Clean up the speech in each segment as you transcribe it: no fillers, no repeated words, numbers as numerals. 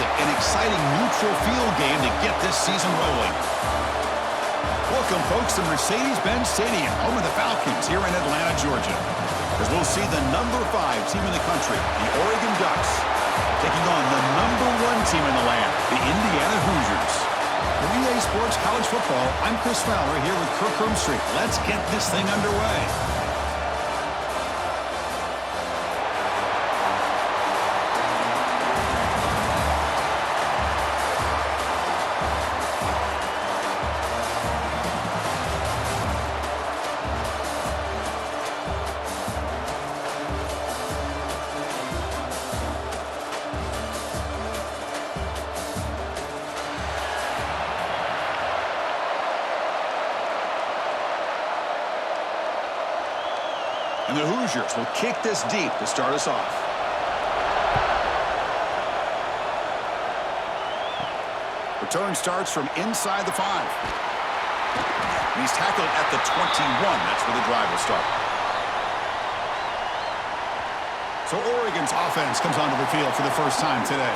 classic, an exciting neutral field game to get this season rolling. Welcome, folks, to Mercedes-Benz Stadium, home of the Falcons here in Atlanta, Georgia. As we'll see the number 5 team in the country, the Oregon Ducks, taking on the number 1 team in the land, the Indiana Hoosiers. For EA Sports College Football, I'm Chris Fowler here with Kirk Herbstreit. Let's get this thing underway. And the Hoosiers will kick this deep to start us off. Return starts from inside the 5. And he's tackled at the 21. That's where the drive will start. So Oregon's offense comes onto the field for the first time today.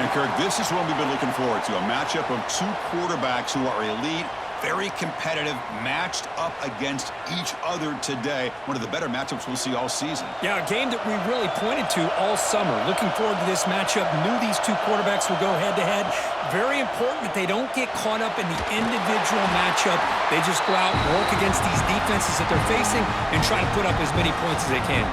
And Kirk, this is what we've been looking forward to, a matchup of 2 quarterbacks who are elite, very competitive, matched up against each other today. One of the better matchups we'll see all season. Yeah, a game that we really pointed to all summer. Looking forward to this matchup. Knew these 2 quarterbacks would go head-to-head. Very important that they don't get caught up in the individual matchup. They just go out and work against these defenses that they're facing and try to put up as many points as they can.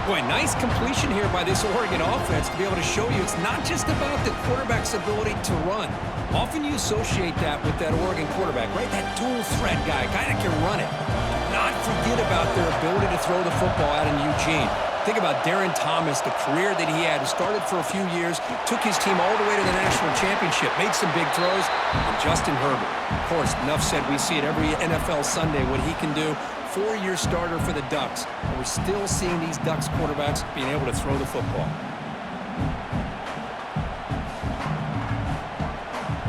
Boy, nice completion here by this Oregon offense to be able to show you it's not just about the quarterback's ability to run. Often you associate that with that Oregon quarterback, right? That dual threat guy that can run it. Not forget about their ability to throw the football out in Eugene. Think about Darren Thomas, the career that he had. He started for a few years, took his team all the way to the national championship, made some big throws, and Justin Herbert. Of course, enough said, we see it every NFL Sunday what he can do. 4-year starter for the Ducks. And we're still seeing these Ducks quarterbacks being able to throw the football.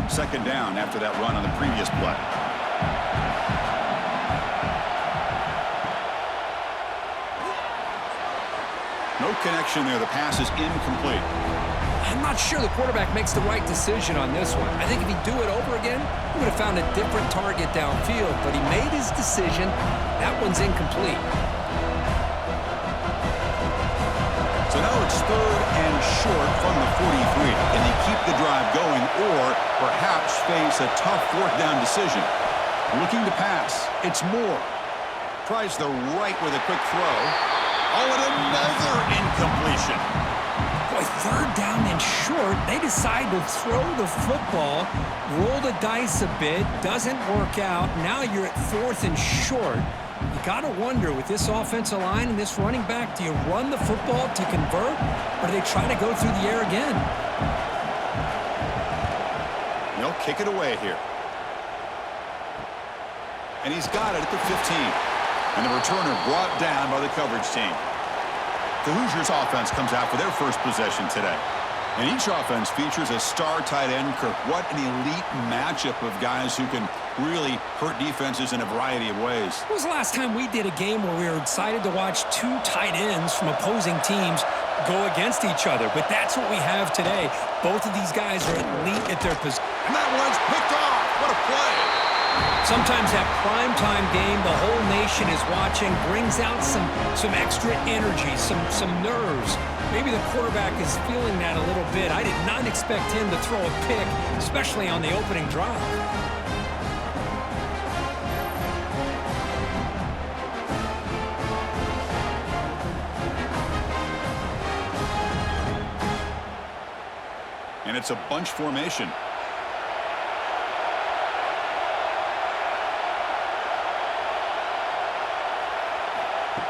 Second down after that run on the previous play. No connection there. The pass is incomplete. I'm not sure the quarterback makes the right decision on this one. I think if he'd do it over again, he would have found a different target downfield, but he made his decision. That one's incomplete. So now it's 3rd and short from the 43. Can they keep the drive going or perhaps face a tough 4th down decision? Looking to pass. It's Moore. Tries the right with a quick throw. Oh, and another incompletion. Boy, 3rd down and short. They decide to throw the football, roll the dice a bit, doesn't work out. Now you're at 4th and short. You got to wonder, with this offensive line and this running back, do you run the football to convert, or do they try to go through the air again? They'll kick it away here. And he's got it at the 15. And the returner brought down by the coverage team. The Hoosiers offense comes out for their first possession today. And each offense features a star tight end. Kirk, what an elite matchup of guys who can really hurt defenses in a variety of ways. When was the last time we did a game where we were excited to watch 2 tight ends from opposing teams go against each other? But that's what we have today. Both of these guys are elite at their position. And that one's picked off. What a play. Sometimes that primetime game, the whole nation is watching, brings out some extra energy, some nerves. Maybe the quarterback is feeling that a little bit. I did not expect him to throw a pick, especially on the opening drive. And it's a bunch formation.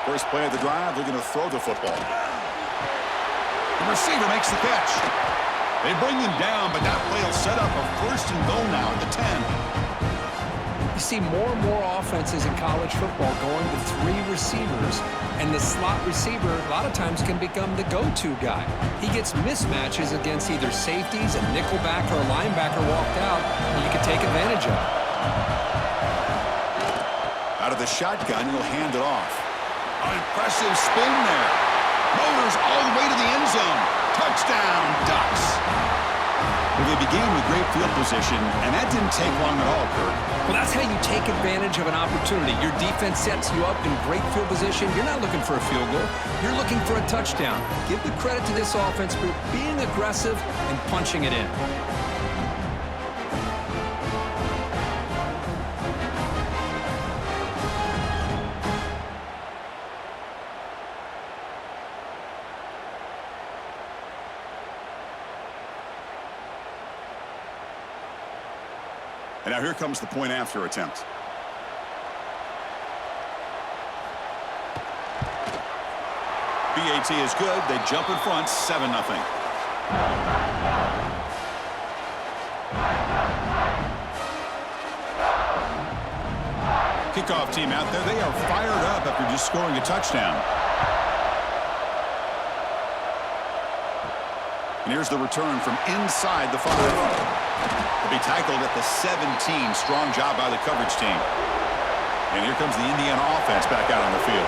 First play of the drive, they're going to throw the football. The receiver makes the catch. They bring him down, but that play will set up a 1st and goal now at the 10. You see more and more offenses in college football going to 3 receivers, and the slot receiver a lot of times can become the go-to guy. He gets mismatches against either safeties, a nickelback, or a linebacker walked out, and you can take advantage of it. Out of the shotgun, he'll hand it off. An impressive spin there. Motors all the way to the end zone. Touchdown, Ducks. Well, they began with great field position, and that didn't take long at all, Kirk. Well, that's how you take advantage of an opportunity. Your defense sets you up in great field position. You're not looking for a field goal. You're looking for a touchdown. Give the credit to this offense for being aggressive and punching it in. And now here comes the point after attempt. BAT is good. They jump in front, 7-0. Kickoff team out there. They are fired up after just scoring a touchdown. And here's the return from inside the 5. To be tackled at the 17. Strong job by the coverage team. And here comes the Indiana offense back out on the field.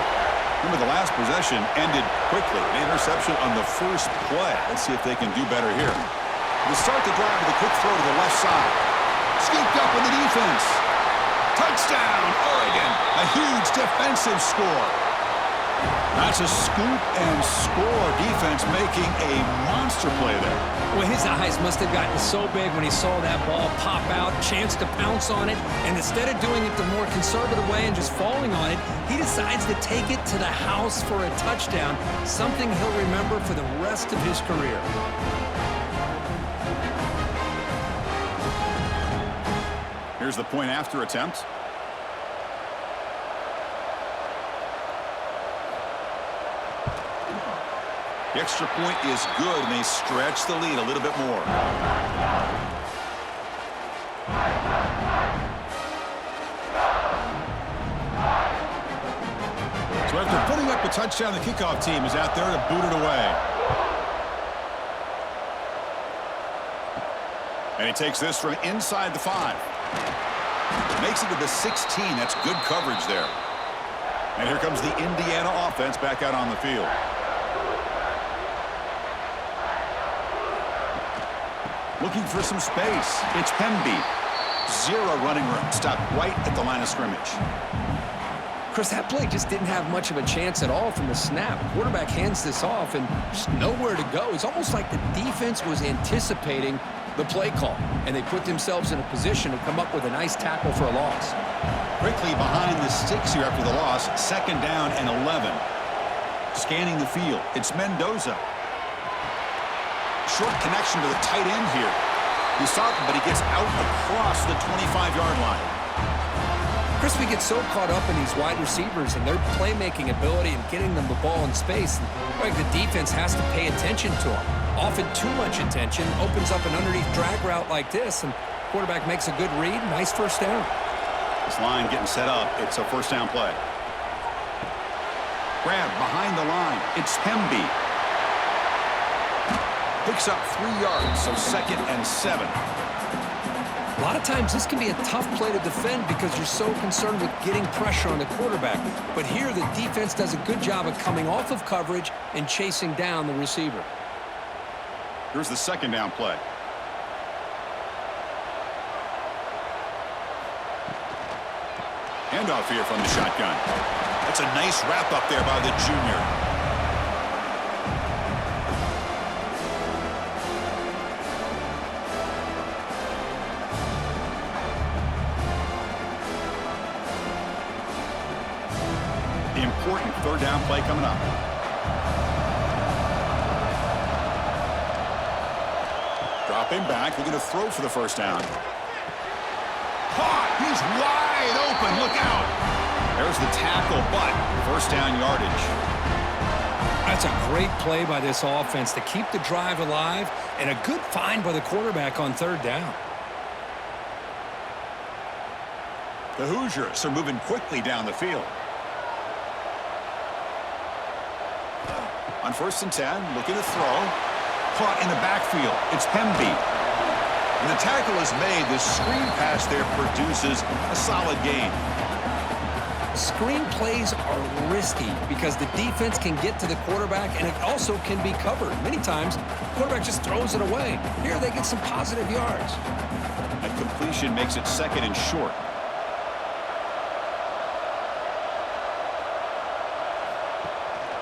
Remember, the last possession ended quickly. An interception on the first play. Let's see if they can do better here. They start the drive with a quick throw to the left side. Scooped up in the defense. Touchdown, Oregon. A huge defensive score. That's a scoop and score. Defense making a monster play there. Well, his eyes must have gotten so big when he saw that ball pop out, chance to pounce on it, and instead of doing it the more conservative way and just falling on it, he decides to take it to the house for a touchdown, something he'll remember for the rest of his career. Here's the point after attempt. The extra point is good, and they stretch the lead a little bit more. So after putting up a touchdown, the kickoff team is out there to boot it away. And he takes this from inside the 5. Makes it to the 16. That's good coverage there. And here comes the Indiana offense back out on the field. Looking for some space. It's Hemby. 0 running room. Stopped right at the line of scrimmage. Chris, that play just didn't have much of a chance at all from the snap. Quarterback hands this off and just nowhere to go. It's almost like the defense was anticipating the play call, and they put themselves in a position to come up with a nice tackle for a loss. Quickly behind the sticks here after the loss. 2nd down and 11. Scanning the field. It's Mendoza. Short connection to the tight end here. He stopped him, but he gets out across the 25-yard line. Chris, we get so caught up in these wide receivers and their playmaking ability and getting them the ball in space. Like the defense has to pay attention to them. Often too much attention opens up an underneath drag route like this, and quarterback makes a good read. Nice first down. This line getting set up. It's a first down play. Grab behind the line. It's Hemby. Picks up 3 yards, so 2nd and 7. A lot of times this can be a tough play to defend because you're so concerned with getting pressure on the quarterback. But here the defense does a good job of coming off of coverage and chasing down the receiver. Here's the 2nd down play. Handoff here from the shotgun. That's a nice wrap up there by the junior. Important 3rd down play coming up. Dropping back, looking to throw for the first down. Caught! He's wide open. Look out! There's the tackle, but first down yardage. That's a great play by this offense to keep the drive alive, and a good find by the quarterback on 3rd down. The Hoosiers are moving quickly down the field. On 1st and 10, looking to throw. Caught in the backfield. It's Hemby. When the tackle is made, the screen pass there produces a solid gain. Screen plays are risky because the defense can get to the quarterback, and it also can be covered. Many times, the quarterback just throws it away. Here they get some positive yards. That completion makes it 2nd and short.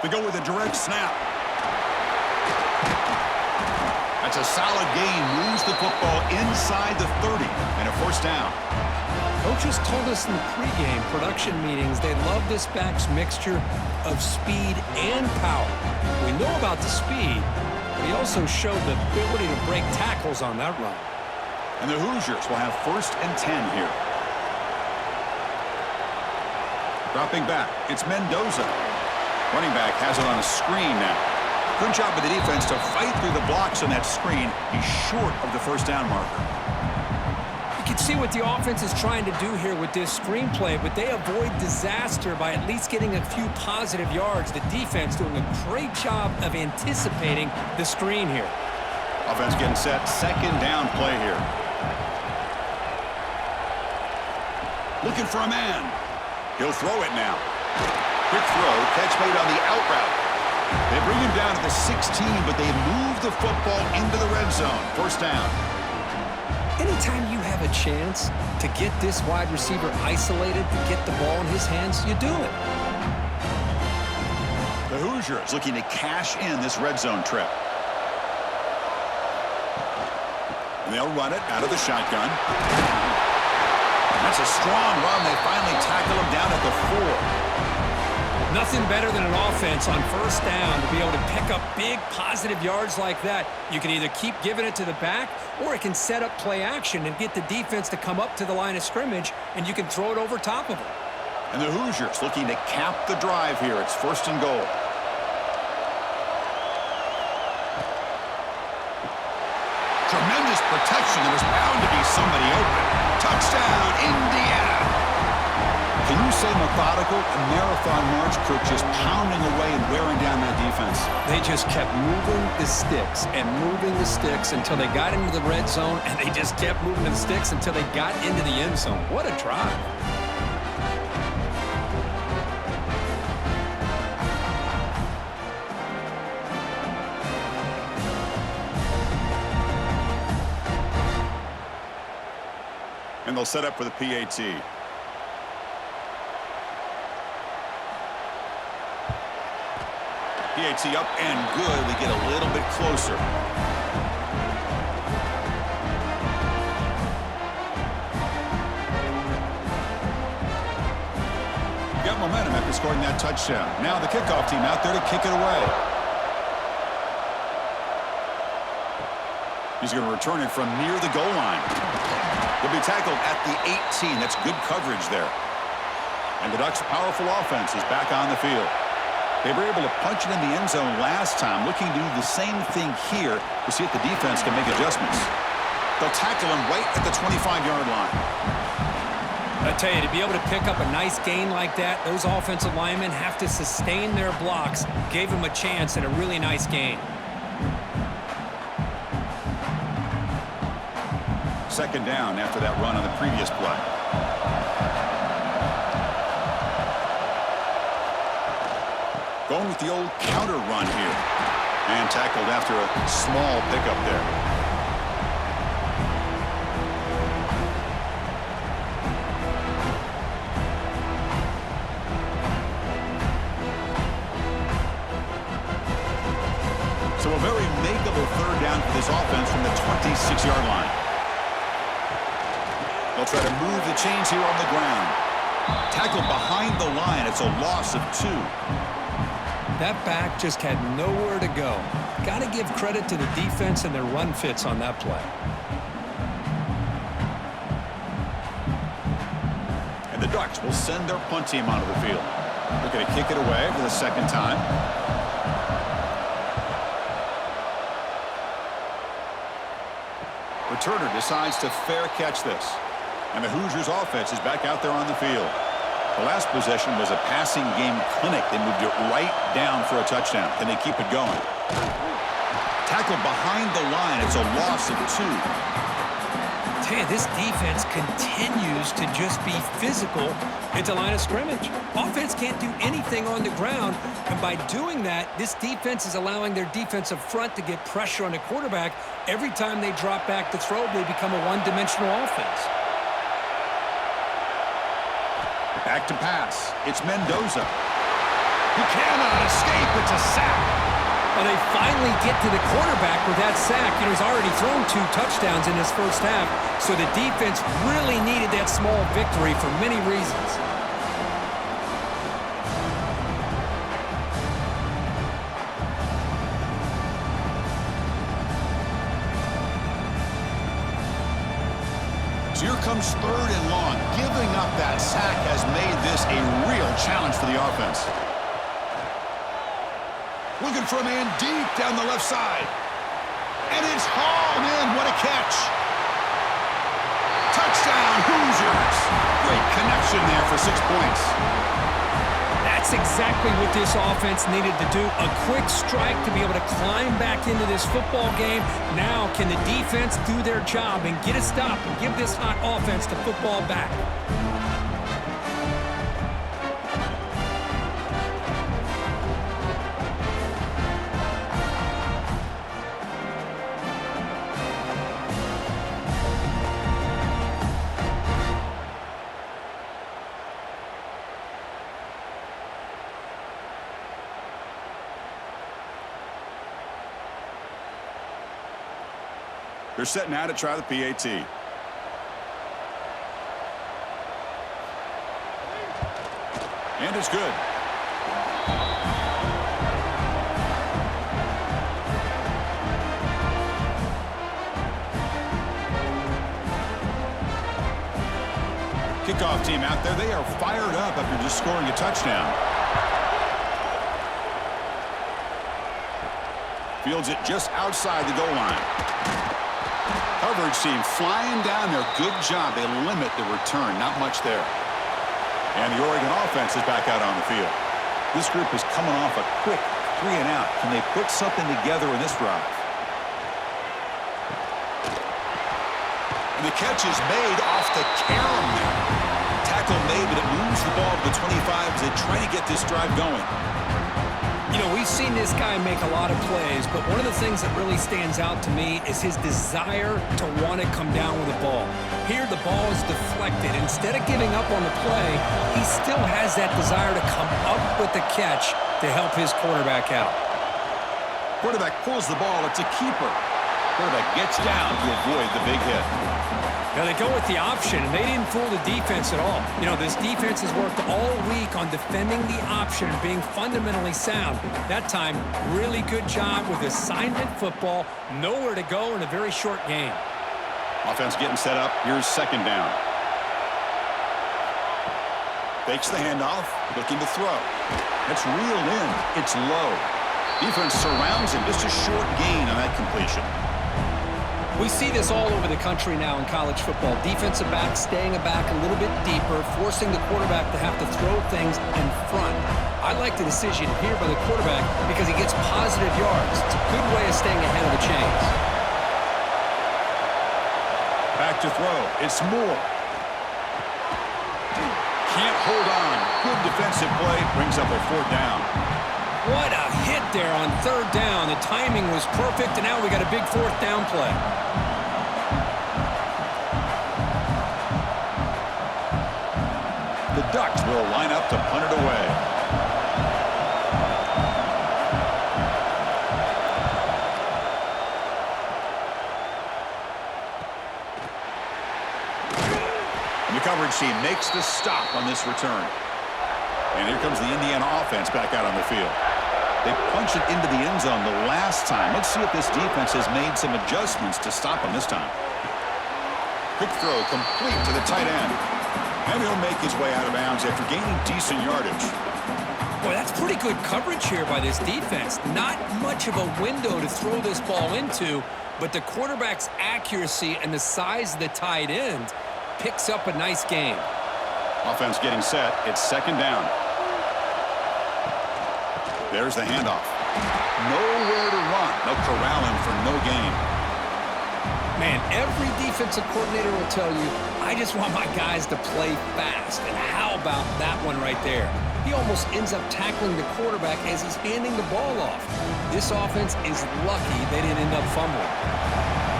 They go with a direct snap. That's a solid gain. Moves the football inside the 30 and a 1st down. Coaches told us in the pregame production meetings they love this back's mixture of speed and power. We know about the speed, but he also showed the ability to break tackles on that run. And the Hoosiers will have 1st and 10 here. Dropping back, it's Mendoza. Running back has it on a screen now. Good job by the defense to fight through the blocks on that screen. He's short of the 1st down marker. You can see what the offense is trying to do here with this screenplay, but they avoid disaster by at least getting a few positive yards. The defense doing a great job of anticipating the screen here. Offense getting set. 2nd down play here. Looking for a man. He'll throw it now. Quick throw. Catch made on the out route. They bring him down to the 16, but they move the football into the red zone. 1st down. Anytime you have a chance to get this wide receiver isolated, to get the ball in his hands, you do it. The Hoosiers looking to cash in this red zone trip. And they'll run it out of the shotgun. That's a strong run. They finally tackle him down at the 4. Nothing better than an offense on 1st down to be able to pick up big positive yards like that. You can either keep giving it to the back, or it can set up play action and get the defense to come up to the line of scrimmage, and you can throw it over top of them. And the Hoosiers looking to cap the drive here. It's 1st and goal. Tremendous protection. There was bound to be somebody open. Touchdown, Indiana. Can you say methodical? A marathon march, Kirk, just pounding away and wearing down that defense. They just kept moving the sticks and moving the sticks until they got into the red zone, and they just kept moving the sticks until they got into the end zone. What a drive. And they'll set up for the PAT. PAT up and good. We get a little bit closer. Got momentum after scoring that touchdown. Now the kickoff team out there to kick it away. He's going to return it from near the goal line. He'll be tackled at the 18. That's good coverage there. And the Ducks' powerful offense is back on the field. They were able to punch it in the end zone last time, looking to do the same thing here to see if the defense can make adjustments. They'll tackle him right at the 25-yard line. I tell you, to be able to pick up a nice gain like that, those offensive linemen have to sustain their blocks. Gave him a chance at a really nice gain. 2nd down after that run on the previous play. Going with the old counter run here. And tackled after a small pickup there. So a very makeable 3rd down for this offense from the 26-yard line. They'll try to move the chains here on the ground. Tackled behind the line. It's a loss of 2. That back just had nowhere to go. Got to give credit to the defense and their run fits on that play. And the Ducks will send their punt team onto the field. They're going to kick it away for the 2nd time. Returner decides to fair catch this. And the Hoosiers offense is back out there on the field. The last possession was a passing game clinic. They moved it right down for a touchdown. Can they keep it going? Tackled behind the line. It's a loss of 2. Hey, this defense continues to just be physical at the line of scrimmage. Offense can't do anything on the ground, and by doing that, this defense is allowing their defensive front to get pressure on the quarterback. Every time they drop back to throw, they become a one-dimensional offense. Back to pass. It's Mendoza. He cannot escape. It's a sack. Well, they finally get to the quarterback with that sack. You know, he's already thrown 2 touchdowns in his first half, so the defense really needed that small victory for many reasons. So here comes 3rd and long. Giving up that sack has made this a real challenge for the offense. Looking for a man deep down the left side. And it's hauled in. What a catch. Touchdown, Hoosiers. Great connection there for 6 points. That's exactly what this offense needed to do. A quick strike to be able to climb back into this football game. Now, can the defense do their job and get a stop and give this hot offense the football back? They're set now to try the PAT. And it's good. Kickoff team out there. They are fired up after just scoring a touchdown. Fields it just outside the goal line. Coverage team flying down there. Good job. They limit the return. Not much there. And the Oregon offense is back out on the field. This group is coming off a quick 3 and out. Can they put something together in this drive? And the catch is made off the carom there. Tackle made, but it moves the ball to the 25 as they try to get this drive going. You know, we've seen this guy make a lot of plays, but one of the things that really stands out to me is his desire to want to come down with the ball. Here, the ball is deflected. Instead of giving up on the play, he still has that desire to come up with the catch to help his quarterback out. Quarterback pulls the ball. It's a keeper. Quarterback gets down to avoid the big hit. Now they go with the option, and they didn't fool the defense at all. You know, this defense has worked all week on defending the option and being fundamentally sound. That time, really good job with assignment football. Nowhere to go in a very short game. Offense getting set up. Here's 2nd down. Fakes the handoff. Looking to throw. It's reeled in. It's low. Defense surrounds him. Just a short gain on that completion. We see this all over the country now in college football. Defensive backs staying back a little bit deeper, forcing the quarterback to have to throw things in front. I like the decision here by the quarterback because he gets positive yards. It's a good way of staying ahead of the chains. Back to throw. It's Moore. Can't hold on. Good defensive play. Brings up a 4th down. What a hit there on 3rd down. The timing was perfect, and now we got a big 4th down play. The Ducks will line up to punt it away. And the coverage team makes the stop on this return. And here comes the Indiana offense back out on the field. They punched it into the end zone the last time. Let's see if this defense has made some adjustments to stop him this time. Quick throw complete to the tight end. And he'll make his way out of bounds after gaining decent yardage. Boy, that's pretty good coverage here by this defense. Not much of a window to throw this ball into, but the quarterback's accuracy and the size of the tight end picks up a nice game. Offense getting set. It's 2nd down. There's the handoff. Nowhere to run. They'll corral him for no gain. Man, every defensive coordinator will tell you, I just want my guys to play fast. And how about that one right there? He almost ends up tackling the quarterback as he's handing the ball off. This offense is lucky they didn't end up fumbling.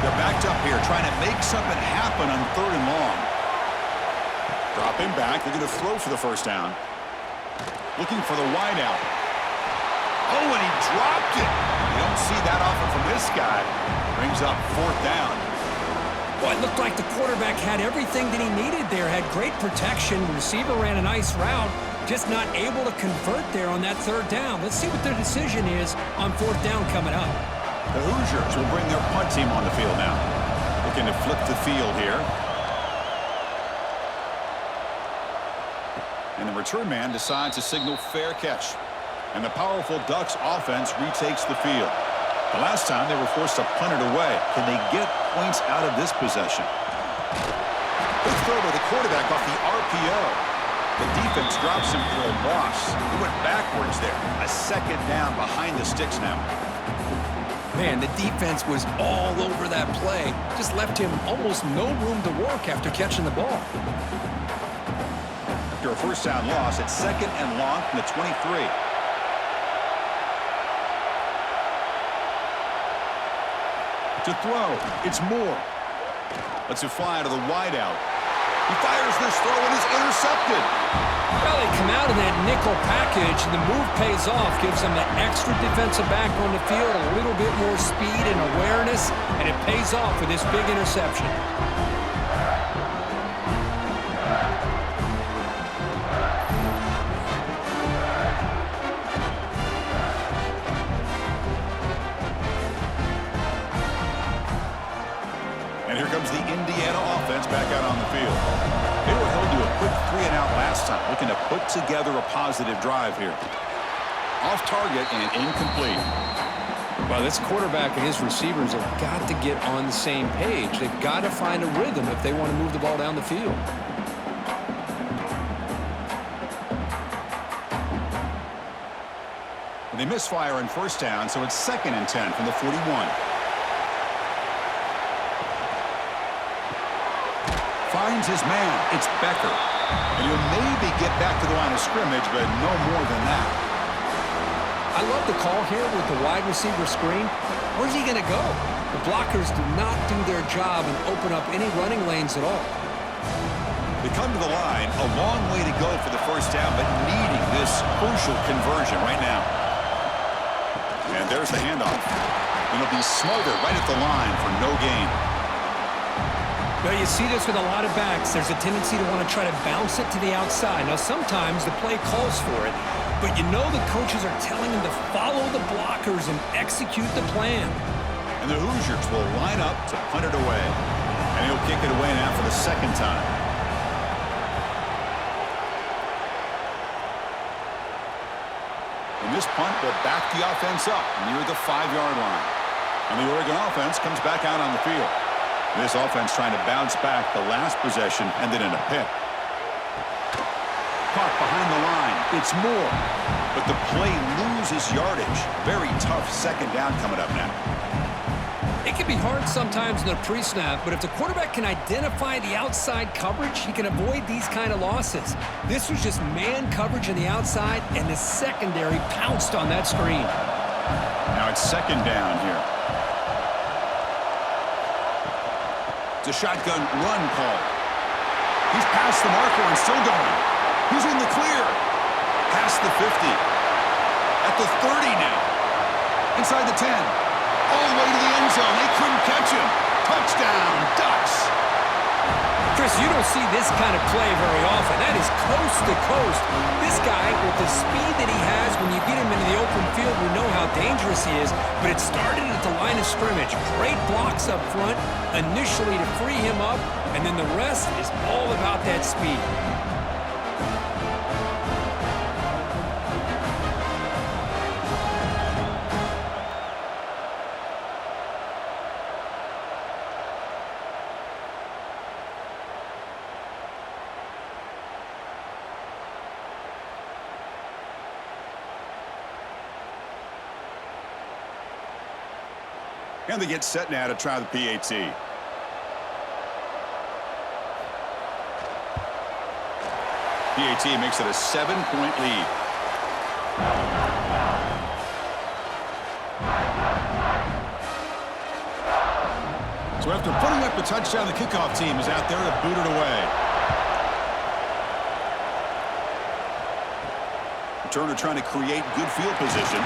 They're backed up here trying to make something happen on 3rd and long. Dropping back. They're going to throw for the first down. Looking for the wide out. Oh, and he dropped it. You don't see that often from this guy. Brings up 4th down. Well, it looked like the quarterback had everything that he needed there. Had great protection. Receiver ran a nice route. Just not able to convert there on that 3rd down. Let's see what their decision is on 4th down coming up. The Hoosiers will bring their punt team on the field now. Looking to flip the field here. And the return man decides to signal fair catch. And the powerful Ducks offense retakes the field. The last time they were forced to punt it away. Can they get points out of this possession? Good throw by the quarterback off the RPO. The defense drops him for a loss. He went backwards there. A 2nd down behind the sticks now. Man, the defense was all over that play. Just left him almost no room to work after catching the ball. After a 1st down loss, it's 2nd and long from the 23. To throw, it's Moore. Lets it fly to the wideout. He fires this throw and is intercepted. Well, they come out in that nickel package, and the move pays off, gives them the extra defensive back on the field, a little bit more speed and awareness, and it pays off for this big interception. Here comes the Indiana offense back out on the field. They were held to a quick 3-and-out last time, looking to put together a positive drive here. Off target and incomplete. Well, this quarterback and his receivers have got to get on the same page. They've got to find a rhythm if they want to move the ball down the field. And they misfire on 1st down, so it's 2nd and 10 from the 41. Finds his man. It's Becker. And he'll maybe get back to the line of scrimmage, but no more than that. I love the call here with the wide receiver screen. Where's he going to go? The blockers do not do their job and open up any running lanes at all. They come to the line. A long way to go for the 1st down, but needing this crucial conversion right now. And there's the handoff. And it'll be Smolder right at the line for no gain. Well, you see this with a lot of backs. There's a tendency to want to try to bounce it to the outside. Now, sometimes the play calls for it, but you know the coaches are telling them to follow the blockers and execute the plan. And the Hoosiers will line up to punt it away. And he'll kick it away now for the 2nd time. And this punt will back the offense up near the 5-yard line. And the Oregon offense comes back out on the field. This offense trying to bounce back. The last possession ended in a pick. Caught behind the line. It's Moore. But the play loses yardage. Very tough 2nd down coming up now. It can be hard sometimes in the pre-snap, but if the quarterback can identify the outside coverage, he can avoid these kind of losses. This was just man coverage on the outside, and the secondary pounced on that screen. Now it's 2nd down here. It's a shotgun run call. He's past the marker and still going. He's in the clear. Past the 50. At the 30 now. Inside the 10. All the way to the end zone. They couldn't catch him. Touchdown, Ducks. Chris, you don't see this kind of play very often. That is coast to coast. This guy, with the speed that he has, when you get him into the open field, we know how dangerous he is, but it started at the line of scrimmage. Great blocks up front, initially to free him up, and then the rest is all about that speed. And they get set now to try the PAT. PAT makes it a 7-point lead. So after putting up the touchdown, the kickoff team is out there to boot it away. Returner trying to create good field position.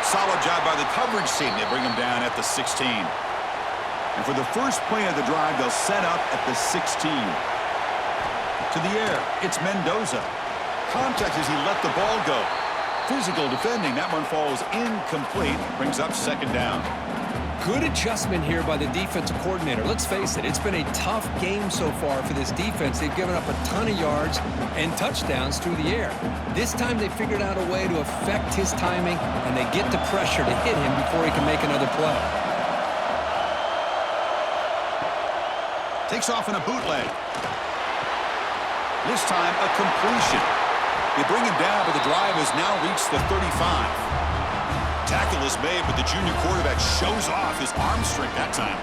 Solid job by the coverage team. They bring him down at the 16. And for the first play of the drive, they'll set up at the 16. To the air, it's Mendoza. Contact as he let the ball go. Physical defending. That one falls incomplete. Brings up second down. Good adjustment here by the defensive coordinator. Let's face it, it's been a tough game so far for this defense. They've given up a ton of yards and touchdowns through the air. This time they figured out a way to affect his timing, and they get the pressure to hit him before he can make another play. Takes off in a bootleg. This time a completion. They bring him down, but the drive has now reached the 35. Tackle is made, but the junior quarterback shows off his arm strength that time.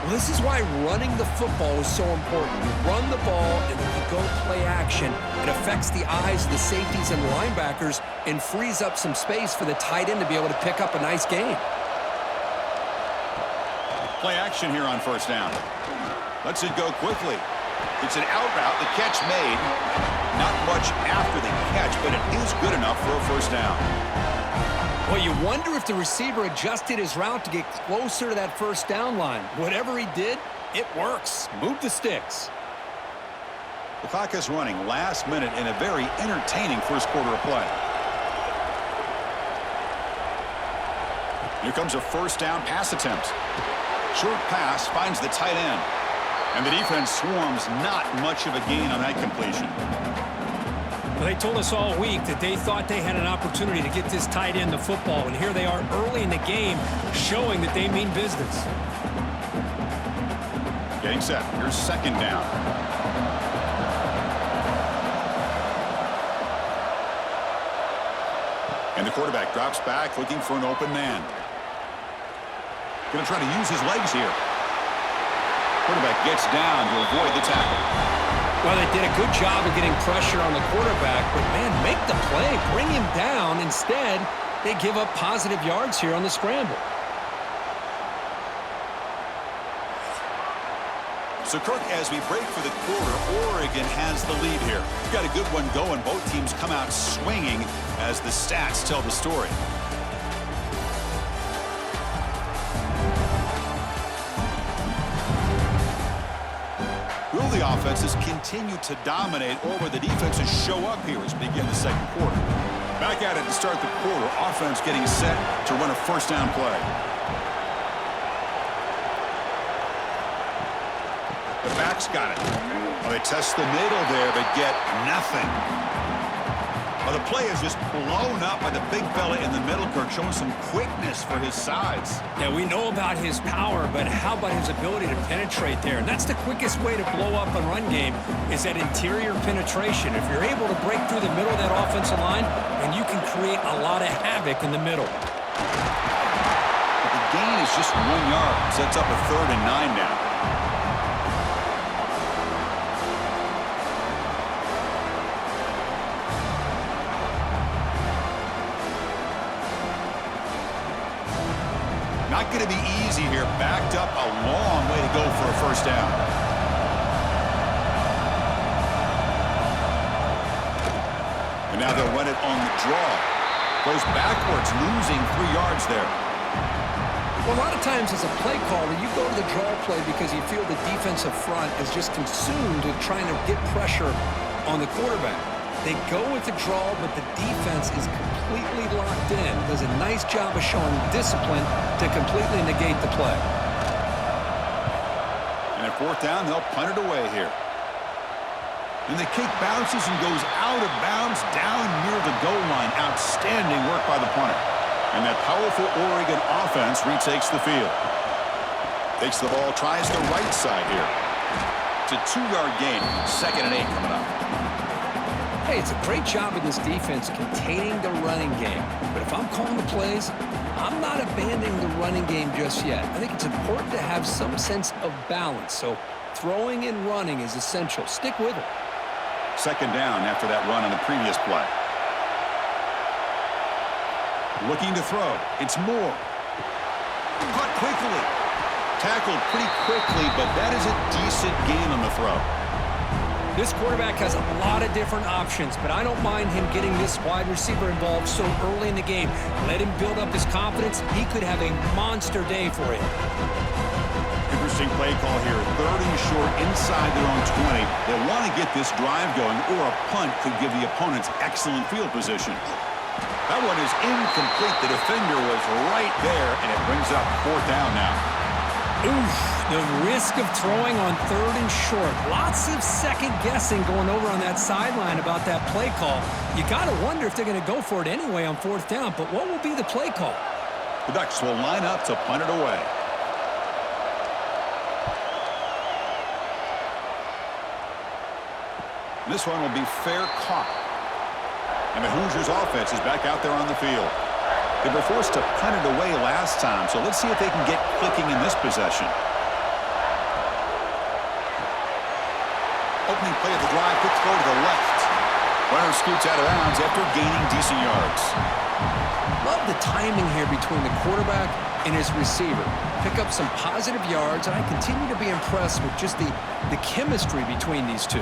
Well, this is why running the football is so important. You run the ball, and then you go play action. It affects the eyes of the safeties and linebackers and frees up some space for the tight end to be able to pick up a nice gain. Play action here on first down. Lets it go quickly. It's an out route. The catch made. Not much after the catch, but it is good enough for a first down. Well, you wonder if the receiver adjusted his route to get closer to that first down line. Whatever he did, it works. Move the sticks. The clock is running last minute in a very entertaining first quarter of play. Here comes a first down pass attempt. Short pass finds the tight end. And the defense swarms not much of a gain on that completion. Well, they told us all week that they thought they had an opportunity to get this tight end the football, and here they are early in the game showing that they mean business. Getting set. Here's second down. And the quarterback drops back looking for an open man. Going to try to use his legs here. Quarterback gets down to avoid the tackle. Well, they did a good job of getting pressure on the quarterback, but, man, make the play. Bring him down. Instead, they give up positive yards here on the scramble. So, Kirk, as we break for the quarter, Oregon has the lead here. Got a good one going. Both teams come out swinging as the stats tell the story. Will the offenses continue to dominate, or will the defenses show up here as we begin the second quarter? Back at it to start the quarter. Offense getting set to run a first down play. The back's got it. Well, they test the middle there, but get nothing. Well, the play is just blown up by the big fella in the middle, Kirk, showing some quickness for his size. Yeah, we know about his power, but how about his ability to penetrate there? And that's the quickest way to blow up a run game is that interior penetration. If you're able to break through the middle of that offensive line, then you can create a lot of havoc in the middle. But the gain is just 1 yard. Sets up a 3rd and 9 now. Not going to be easy here. Backed up a long way to go for a first down. And now they'll run it on the draw. Goes backwards, losing 3 yards there. Well, a lot of times as a play caller, you go to the draw play because you feel the defensive front is just consumed with trying to get pressure on the quarterback. They go with the draw, but the defense is completely locked in. Does a nice job of showing discipline to completely negate the play. And at fourth down, they'll punt it away here. And the kick bounces and goes out of bounds down near the goal line. Outstanding work by the punter. And that powerful Oregon offense retakes the field. Takes the ball, tries the right side here. It's a 2-yard gain. 2nd and 8 coming up. Hey, it's a great job of this defense containing the running game. But if I'm calling the plays, I'm not abandoning the running game just yet. I think it's important to have some sense of balance. So throwing and running is essential. Stick with it. Second down after that run on the previous play. Looking to throw. It's Moore. Caught quickly. Tackled pretty quickly, but that is a decent gain on the throw. This quarterback has a lot of different options, but I don't mind him getting this wide receiver involved so early in the game. Let him build up his confidence. He could have a monster day for him. Interesting play call here. 3rd and short inside their own 20. They want to get this drive going, or a punt could give the opponents excellent field position. That one is incomplete. The defender was right there, and it brings up 4th down now. Oof, the risk of throwing on 3rd and short. Lots of second guessing going over on that sideline about that play call. You got to wonder if they're going to go for it anyway on 4th down, but what will be the play call? The Ducks will line up to punt it away. This one will be fair caught. And the Hoosiers offense is back out there on the field. They were forced to punt it away last time, so let's see if they can get clicking in this possession. Opening play of the drive, quick throw to the left. Runner scoots out of bounds after gaining decent yards. Love the timing here between the quarterback and his receiver. Pick up some positive yards, and I continue to be impressed with just the chemistry between these two.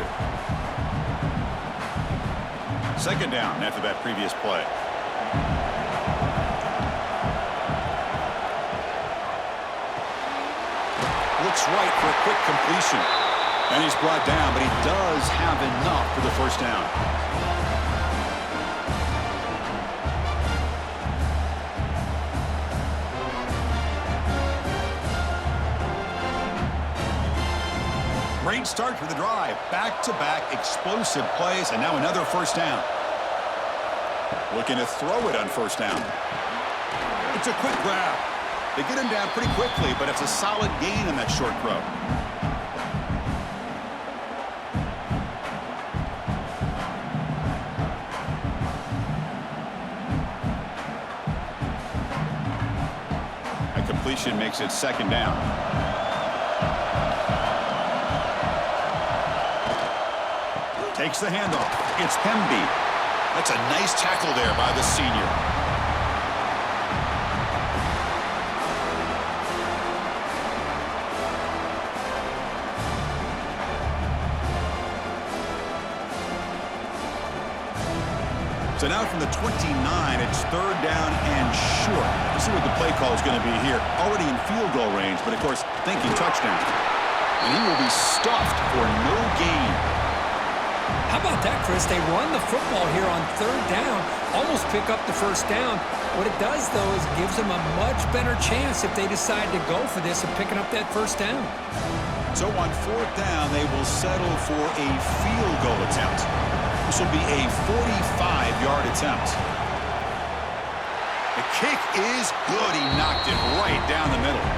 Second down after that previous play. Looks right for a quick completion. And he's brought down, but he does have enough for the 1st down. Great start for the drive. Back-to-back explosive plays, and now another 1st down. Looking to throw it on 1st down. It's a quick grab. They get him down pretty quickly, but it's a solid gain on that short throw. A completion makes it 2nd down. Takes the handoff. It's Hemby. That's a nice tackle there by the senior. So now from the 29, it's 3rd down and short. Let's see what the play call is going to be here. Already in field goal range, but of course, thinking touchdown. And he will be stuffed for no gain. How about that, Chris? They run the football here on 3rd down, almost pick up the 1st down. What it does, though, is it gives them a much better chance if they decide to go for this and picking up that 1st down. So on 4th down, they will settle for a field goal attempt. This will be a 45-yard attempt. The kick is good. He knocked it right down the middle.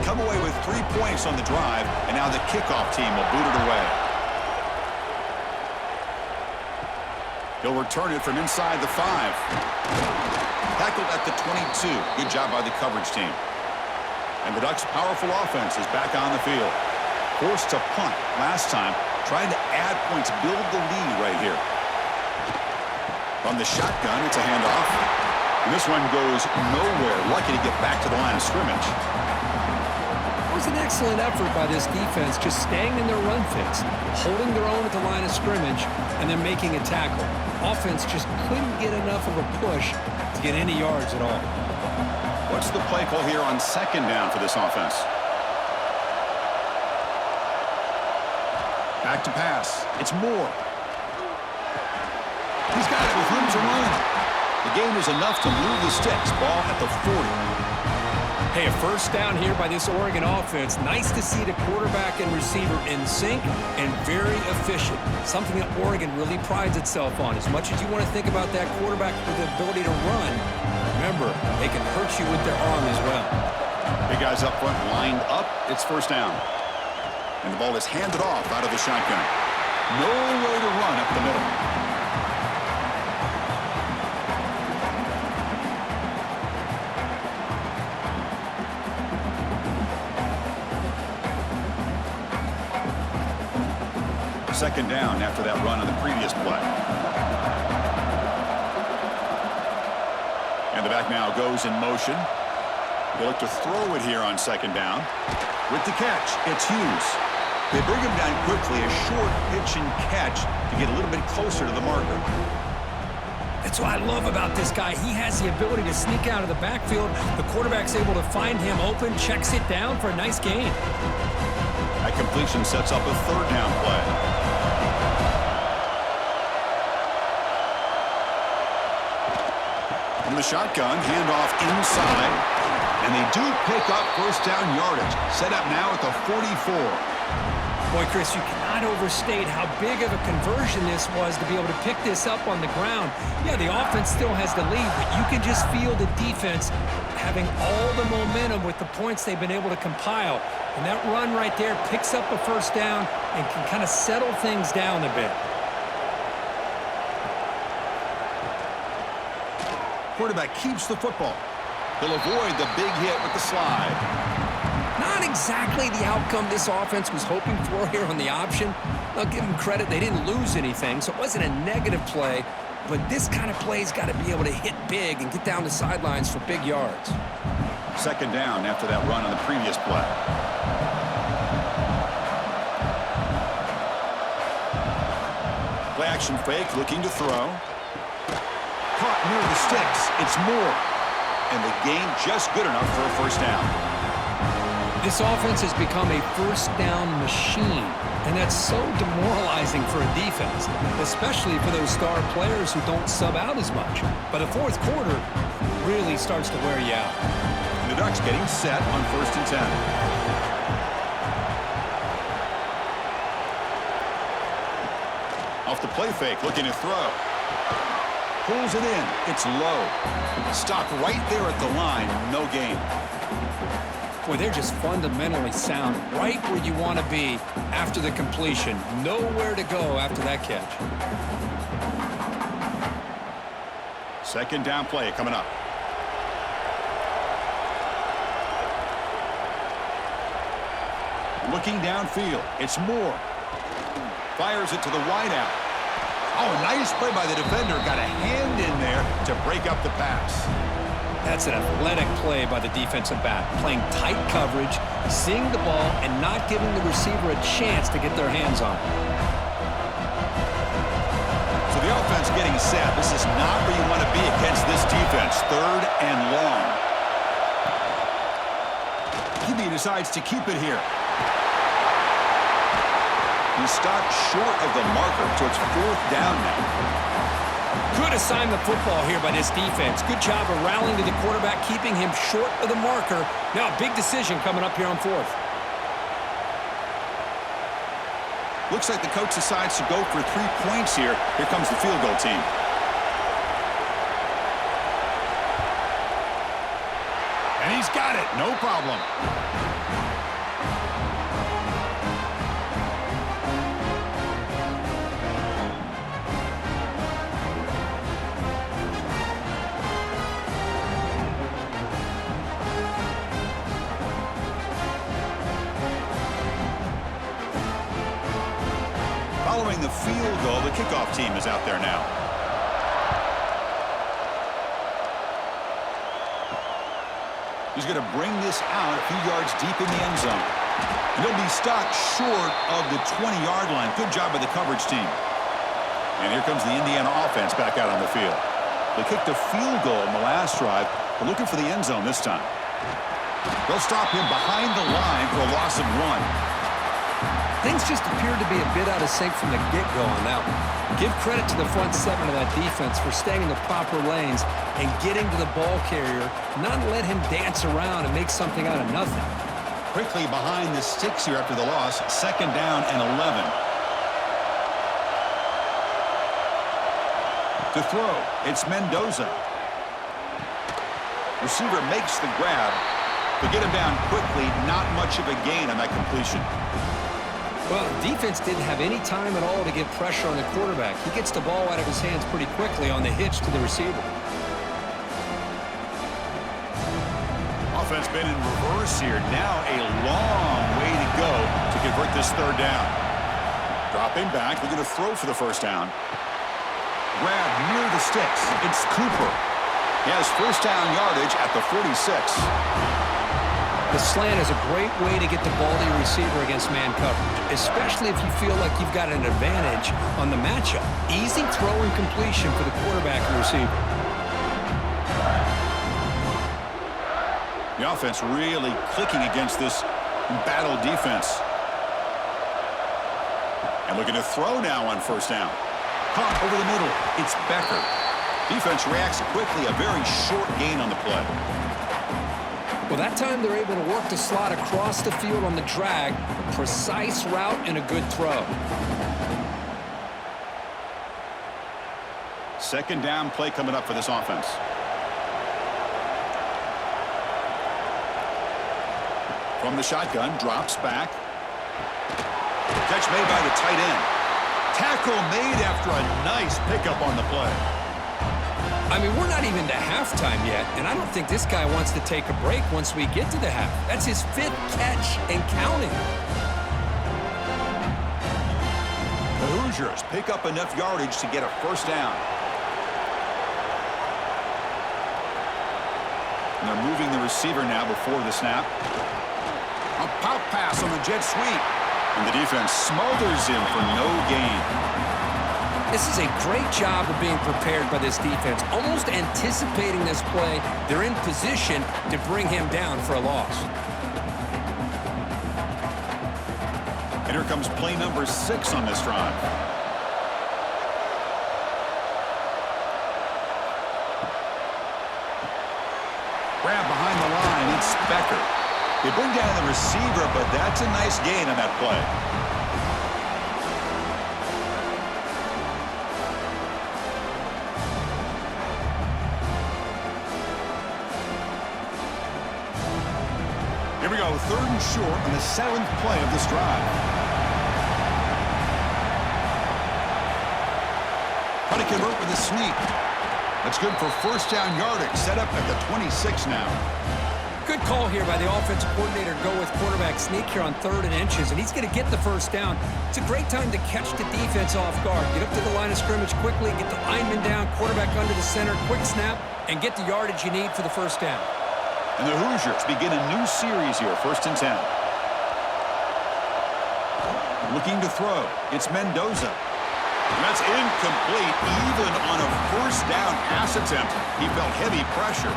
Come away with 3 points on the drive, and now the kickoff team will boot it away. He'll return it from inside the 5. Tackled at the 22. Good job by the coverage team. And the Ducks' powerful offense is back on the field. Forced to punt last time, trying to add points, build the lead right here. From the shotgun, it's a handoff. And this one goes nowhere. Lucky to get back to the line of scrimmage. It was an excellent effort by this defense, just staying in their run fix, holding their own at the line of scrimmage, and then making a tackle. Offense just couldn't get enough of a push to get any yards at all. What's the play call here on 2nd down for this offense? Back to pass. It's Moore. He's got it with room to run. The gain is enough to move the sticks. Ball at the 40. Hey, a first down here by this Oregon offense. Nice to see the quarterback and receiver in sync and very efficient. Something that Oregon really prides itself on. As much as you want to think about that quarterback with the ability to run, remember, they can hurt you with their arm as well. Big guys up front lined up. It's first down. And the ball is handed off out of the shotgun. Nowhere to run up the middle. Second down after that run on the previous play. And the back now goes in motion. They look to throw it here on second down. With the catch, it's Hughes. They bring him down quickly, a short pitch and catch to get a little bit closer to the marker. That's what I love about this guy. He has the ability to sneak out of the backfield. The quarterback's able to find him open, checks it down for a nice gain. That completion sets up a third down play. From the shotgun, handoff inside. And they do pick up first down yardage. Set up now at the 44. Boy, Chris, you cannot overstate how big of a conversion this was to be able to pick this up on the ground. Yeah, the offense still has the lead, but you can just feel the defense having all the momentum with the points they've been able to compile. And that run right there picks up a first down and can kind of settle things down a bit. Quarterback keeps the football. He'll avoid the big hit with the slide. Not exactly the outcome this offense was hoping for here on the option. I'll give them credit. They didn't lose anything, so it wasn't a negative play. But this kind of play's got to be able to hit big and get down the sidelines for big yards. Second down after that run on the previous play. Play action fake, looking to throw. Caught near the sticks. It's Moore. And the gain just good enough for a first down. This offense has become a first down machine, and that's so demoralizing for a defense, especially for those star players who don't sub out as much. But the fourth quarter really starts to wear you out. And the Ducks getting set on 1st and 10. Off the play fake, looking to throw. Pulls it in. It's low. Stopped right there at the line. No gain. Boy, they're just fundamentally sound right where you want to be after the completion. Nowhere to go after that catch. Second down play coming up. Looking downfield. It's Moore. Fires it to the wideout. Oh, nice play by the defender. Got a hand in there to break up the pass. That's an athletic play by the defensive back. Playing tight coverage, seeing the ball, and not giving the receiver a chance to get their hands on it. So the offense getting set. This is not where you want to be against this defense. Third and long. QB decides to keep it here. He stopped short of the marker, so it's fourth down now. Good assignment of football here by this defense. Good job of rallying to the quarterback, keeping him short of the marker. Now a big decision coming up here on fourth. Looks like the coach decides to go for 3 points here. Here comes the field goal team. And he's got it. No problem. Following the field goal, the kickoff team is out there now. He's going to bring this out a few yards deep in the end zone. And he'll be stopped short of the 20-yard line. Good job by the coverage team. And here comes the Indiana offense back out on the field. They kicked a field goal in the last drive. They're looking for the end zone this time. They'll stop him behind the line for a loss of 1. Things just appeared to be a bit out of sync from the get-go on that one. Give credit to the front seven of that defense for staying in the proper lanes and getting to the ball carrier, not let him dance around and make something out of nothing. Quickly behind the sticks here after the loss. 2nd down and 11. To throw, it's Mendoza. Receiver makes the grab. To get him down quickly, not much of a gain on that completion. Well, defense didn't have any time at all to get pressure on the quarterback. He gets the ball out of his hands pretty quickly on the hitch to the receiver. Offense been in reverse here. Now a long way to go to convert this 3rd down. Dropping back, looking to throw for the 1st down. Grab near the sticks. It's Cooper. He has 1st down yardage at the 46. The slant is a great way to get the ball to your receiver against man coverage, especially if you feel like you've got an advantage on the matchup. Easy throw and completion for the quarterback and receiver. The offense really clicking against this battle defense. And looking to throw now on 1st down. Caught over the middle. It's Becker. Defense reacts quickly. A very short gain on the play. Well, that time they're able to work the slot across the field on the drag. Precise route and a good throw. 2nd down play coming up for this offense. From the shotgun, drops back. Catch made by the tight end. Tackle made after a nice pickup on the play. I mean, we're not even to halftime yet, and I don't think this guy wants to take a break once we get to the half. That's his 5th catch and counting. The Hoosiers pick up enough yardage to get a 1st down. And they're moving the receiver now before the snap. A pop pass on the jet sweep. And the defense smothers him for no gain. This is a great job of being prepared by this defense, almost anticipating this play. They're in position to bring him down for a loss. And here comes play number 6 on this drive. Grab behind the line, it's Becker. They bring down the receiver, but that's a nice gain on that play. Here we go, 3rd and short on the 7th play of this drive. Trying to convert with a sneak. That's good for 1st down yardage, set up at the 26 now. Good call here by the offensive coordinator to go with quarterback sneak here on 3rd and inches, and he's going to get the 1st down. It's a great time to catch the defense off guard. Get up to the line of scrimmage quickly, get the lineman down, quarterback under the center, quick snap, and get the yardage you need for the 1st down. And the Hoosiers begin a new series here, 1st and 10. Looking to throw. It's Mendoza. And that's incomplete. Even on a 1st down pass attempt, he felt heavy pressure.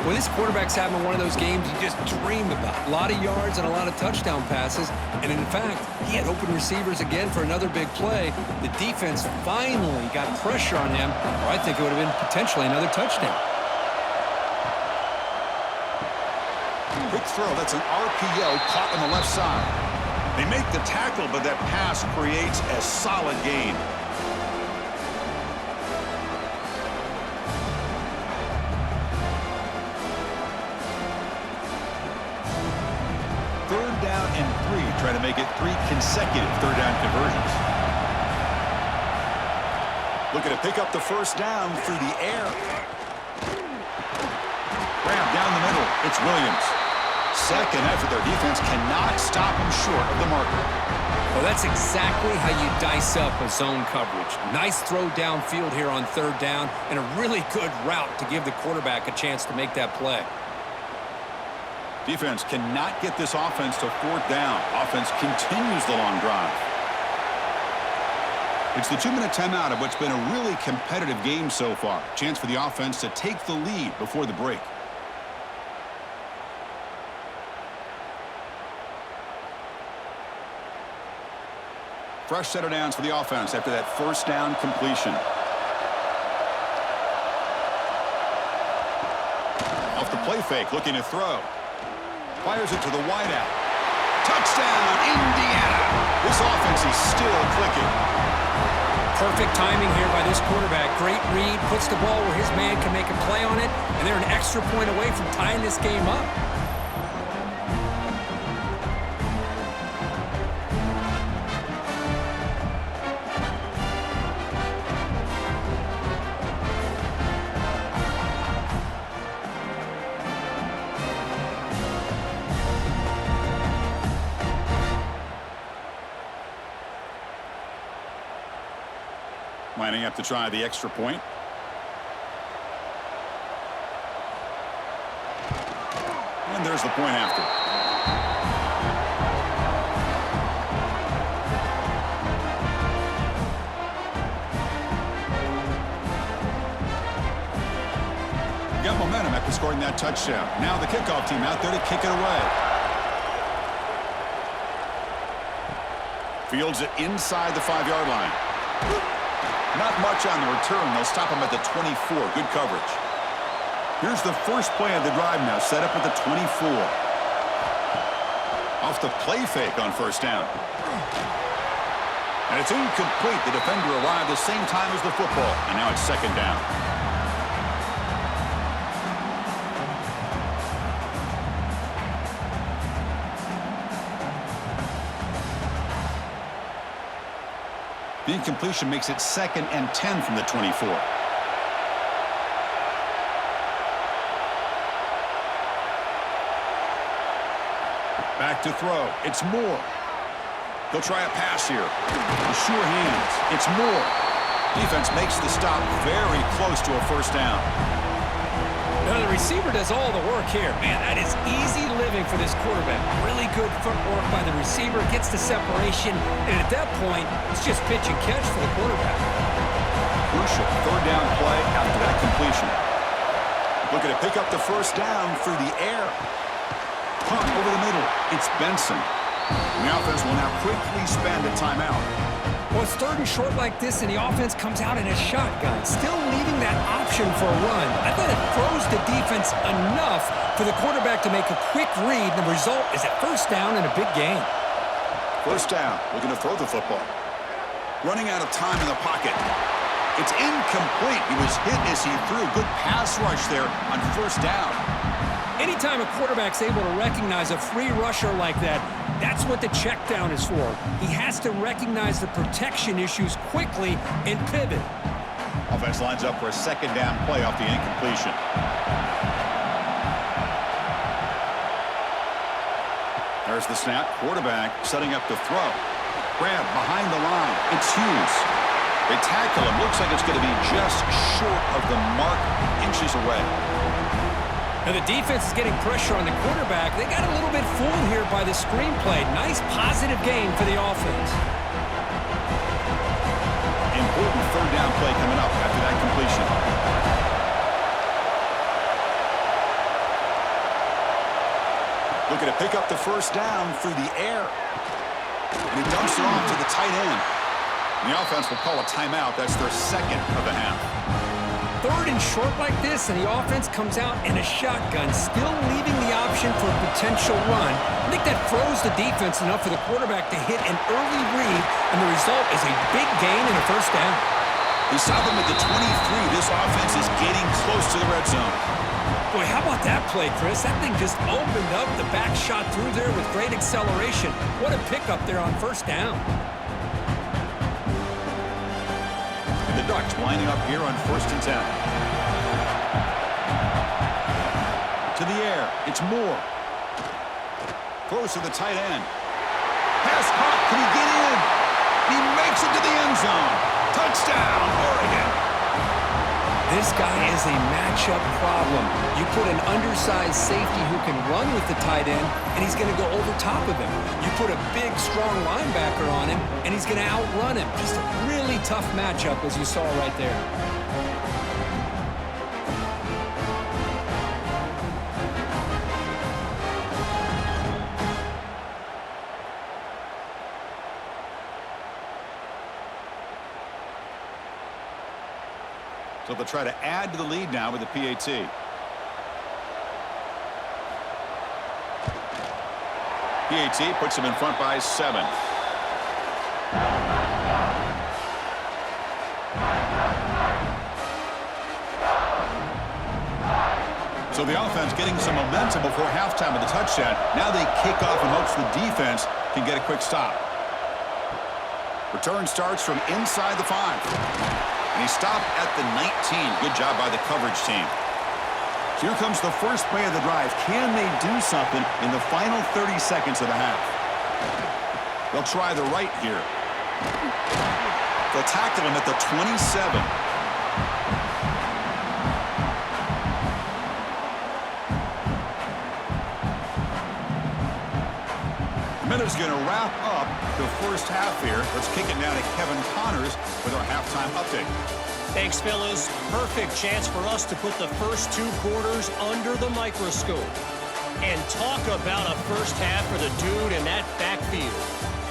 Well, this quarterback's having one of those games you just dream about. A lot of yards and a lot of touchdown passes. And in fact, he had open receivers again for another big play. The defense finally got pressure on him, or I think it would have been potentially another touchdown. Quick throw. That's an RPO caught on the left side. They make the tackle, but that pass creates a solid gain. Third down and 3, trying to make it 3 consecutive 3rd down conversions. Looking to pick up the 1st down through the air. Grab down the middle. It's Williams. 2nd effort. Their defense cannot stop him short of the marker. Well, that's exactly how you dice up a zone coverage. Nice throw downfield here on 3rd down, and a really good route to give the quarterback a chance to make that play. Defense cannot get this offense to 4th down. Offense continues the long drive. It's the 2-minute timeout of what's been a really competitive game so far. Chance for the offense to take the lead before the break. Fresh set of downs for the offense after that first down completion. Off the play fake, looking to throw. Fires it to the wideout. Touchdown, Indiana! This offense is still clicking. Perfect timing here by this quarterback. Great read, puts the ball where his man can make a play on it, and they're an extra point away from tying this game up. Lining up to try the extra point. And there's the point after. Got momentum after scoring that touchdown. Now the kickoff team out there to kick it away. Fields it inside the 5-yard line. Not much on the return. They'll stop him at the 24. Good coverage. Here's the first play of the drive now, set up at the 24. Off the play fake on first down. And it's incomplete. The defender arrived the same time as the football, and now it's second down. The incompletion makes it 2nd and 10 from the 24. Back to throw. It's Moore. He'll try a pass here. With sure hands. It's Moore. Defense makes the stop very close to a first down. Now the receiver does all the work here. Man, that is easy living for this quarterback. Really good footwork by the receiver. Gets the separation. And at that point, it's just pitch and catch for the quarterback. Crucial third down play after that completion. Looking to pick up the first down through the air. Punt over the middle. It's Benson. And the offense will now quickly spend a timeout. Well, it's 3rd and short like this, and the offense comes out in a shotgun, still leaving that option for a run. I thought it throws the defense enough for the quarterback to make a quick read, and the result is a first down and a big gain. First down, looking to throw the football. Running out of time in the pocket. It's incomplete. He was hit as he threw. Good pass rush there on first down. Anytime a quarterback's able to recognize a free rusher like that, that's what the check down is for. He has to recognize the protection issues quickly and pivot. Offense lines up for a second down play off the incompletion. There's the snap. Quarterback setting up to throw. Grab behind the line. It's Hughes. They tackle him. Looks like it's going to be just short of the mark, inches away. Now the defense is getting pressure on the quarterback. They got a little bit fooled here by the screenplay. Nice positive gain for the offense. Important third down play coming up after that completion. Looking to pick up the first down through the air. And he dumps it off to the tight end. And the offense will call a timeout. That's their 2nd of the half. 3rd and short like this, and the offense comes out in a shotgun, still leaving the option for a potential run. I think that throws the defense enough for the quarterback to hit an early read, and the result is a big gain and a first down. They stop him at the 23. This offense is getting close to the red zone. Boy, how about that play, Chris? That thing just opened up. The back shot through there with great acceleration. What a pickup there on first down. The Ducks lining up here on 1st and 10. To the air. It's Moore. Throws to the tight end. Pass caught. Can he get in? He makes it to the end zone. Touchdown, Oregon. This guy is a matchup problem. You put an undersized safety who can run with the tight end, and he's going to go over top of him. You put a big, strong linebacker on him, and he's going to outrun him. Just a really tough matchup, as you saw right there. they'll try to add to the lead now with the PAT. PAT puts him in front by 7. So the offense getting some momentum before halftime with the touchdown. Now they kick off in hopes the defense can get a quick stop. Return starts from inside the 5. And he stopped at the 19. Good job by the coverage team. Here comes the first play of the drive. Can they do something in the final 30 seconds of the half? They'll try the right here. They'll tackle him at the 27. The minute's going to wrap up the first half here. Let's kick it now to Kevin Connors with our halftime update. Thanks, fellas. Perfect chance for us to put the first 2 quarters under the microscope. And talk about a first half for the dude in that backfield.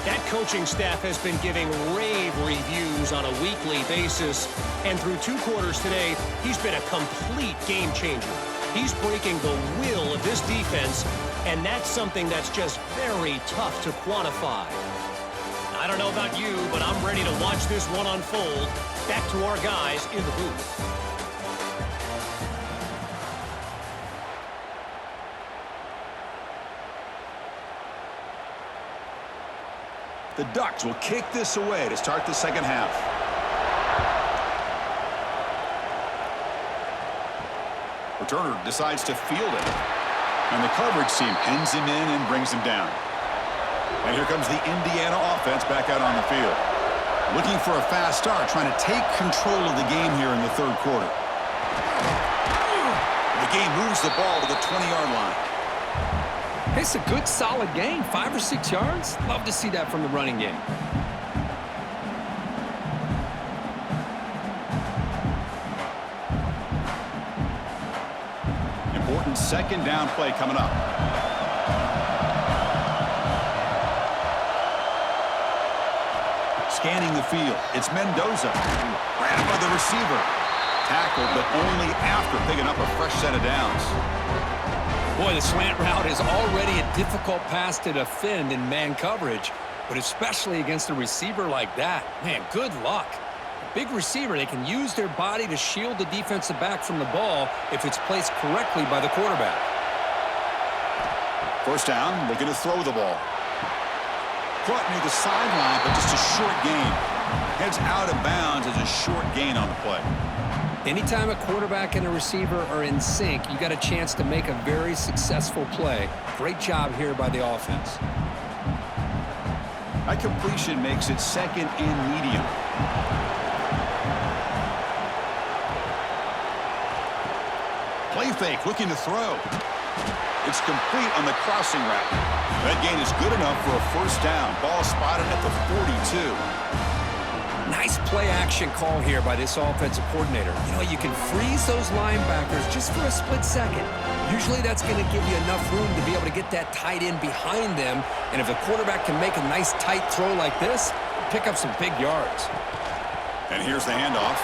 That coaching staff has been giving rave reviews on a weekly basis. And through 2 quarters today, he's been a complete game changer. He's breaking the will of this defense, and that's something that's just very tough to quantify. I don't know about you, but I'm ready to watch this one unfold. Back to our guys in the booth. The Ducks will kick this away to start the second half. Returner decides to field it. And the coverage team pins him in and brings him down. And here comes the Indiana offense back out on the field. Looking for a fast start, trying to take control of the game here in the third quarter. The game moves the ball to the 20-yard line. It's a good, solid game. 5 or 6 yards. Love to see that from the running game. Important second down play coming up. Scanning the field. It's Mendoza. Grabbed by the receiver. Tackled, but only after picking up a fresh set of downs. Boy, the slant route is already a difficult pass to defend in man coverage, but especially against a receiver like that. Man, good luck. A big receiver, they can use their body to shield the defensive back from the ball if it's placed correctly by the quarterback. First down, looking to throw the ball. Caught near the sideline, but just a short gain. Heads out of bounds as a short gain on the play. Anytime a quarterback and a receiver are in sync, you got a chance to make a very successful play. Great job here by the offense. That completion makes it second and medium. Play fake, looking to throw. It's complete on the crossing route. That gain is good enough for a first down. Ball spotted at the 42. Nice play-action call here by this offensive coordinator. You know, you can freeze those linebackers just for a split second. Usually that's going to give you enough room to be able to get that tight end behind them. And if the quarterback can make a nice tight throw like this, pick up some big yards. And here's the handoff.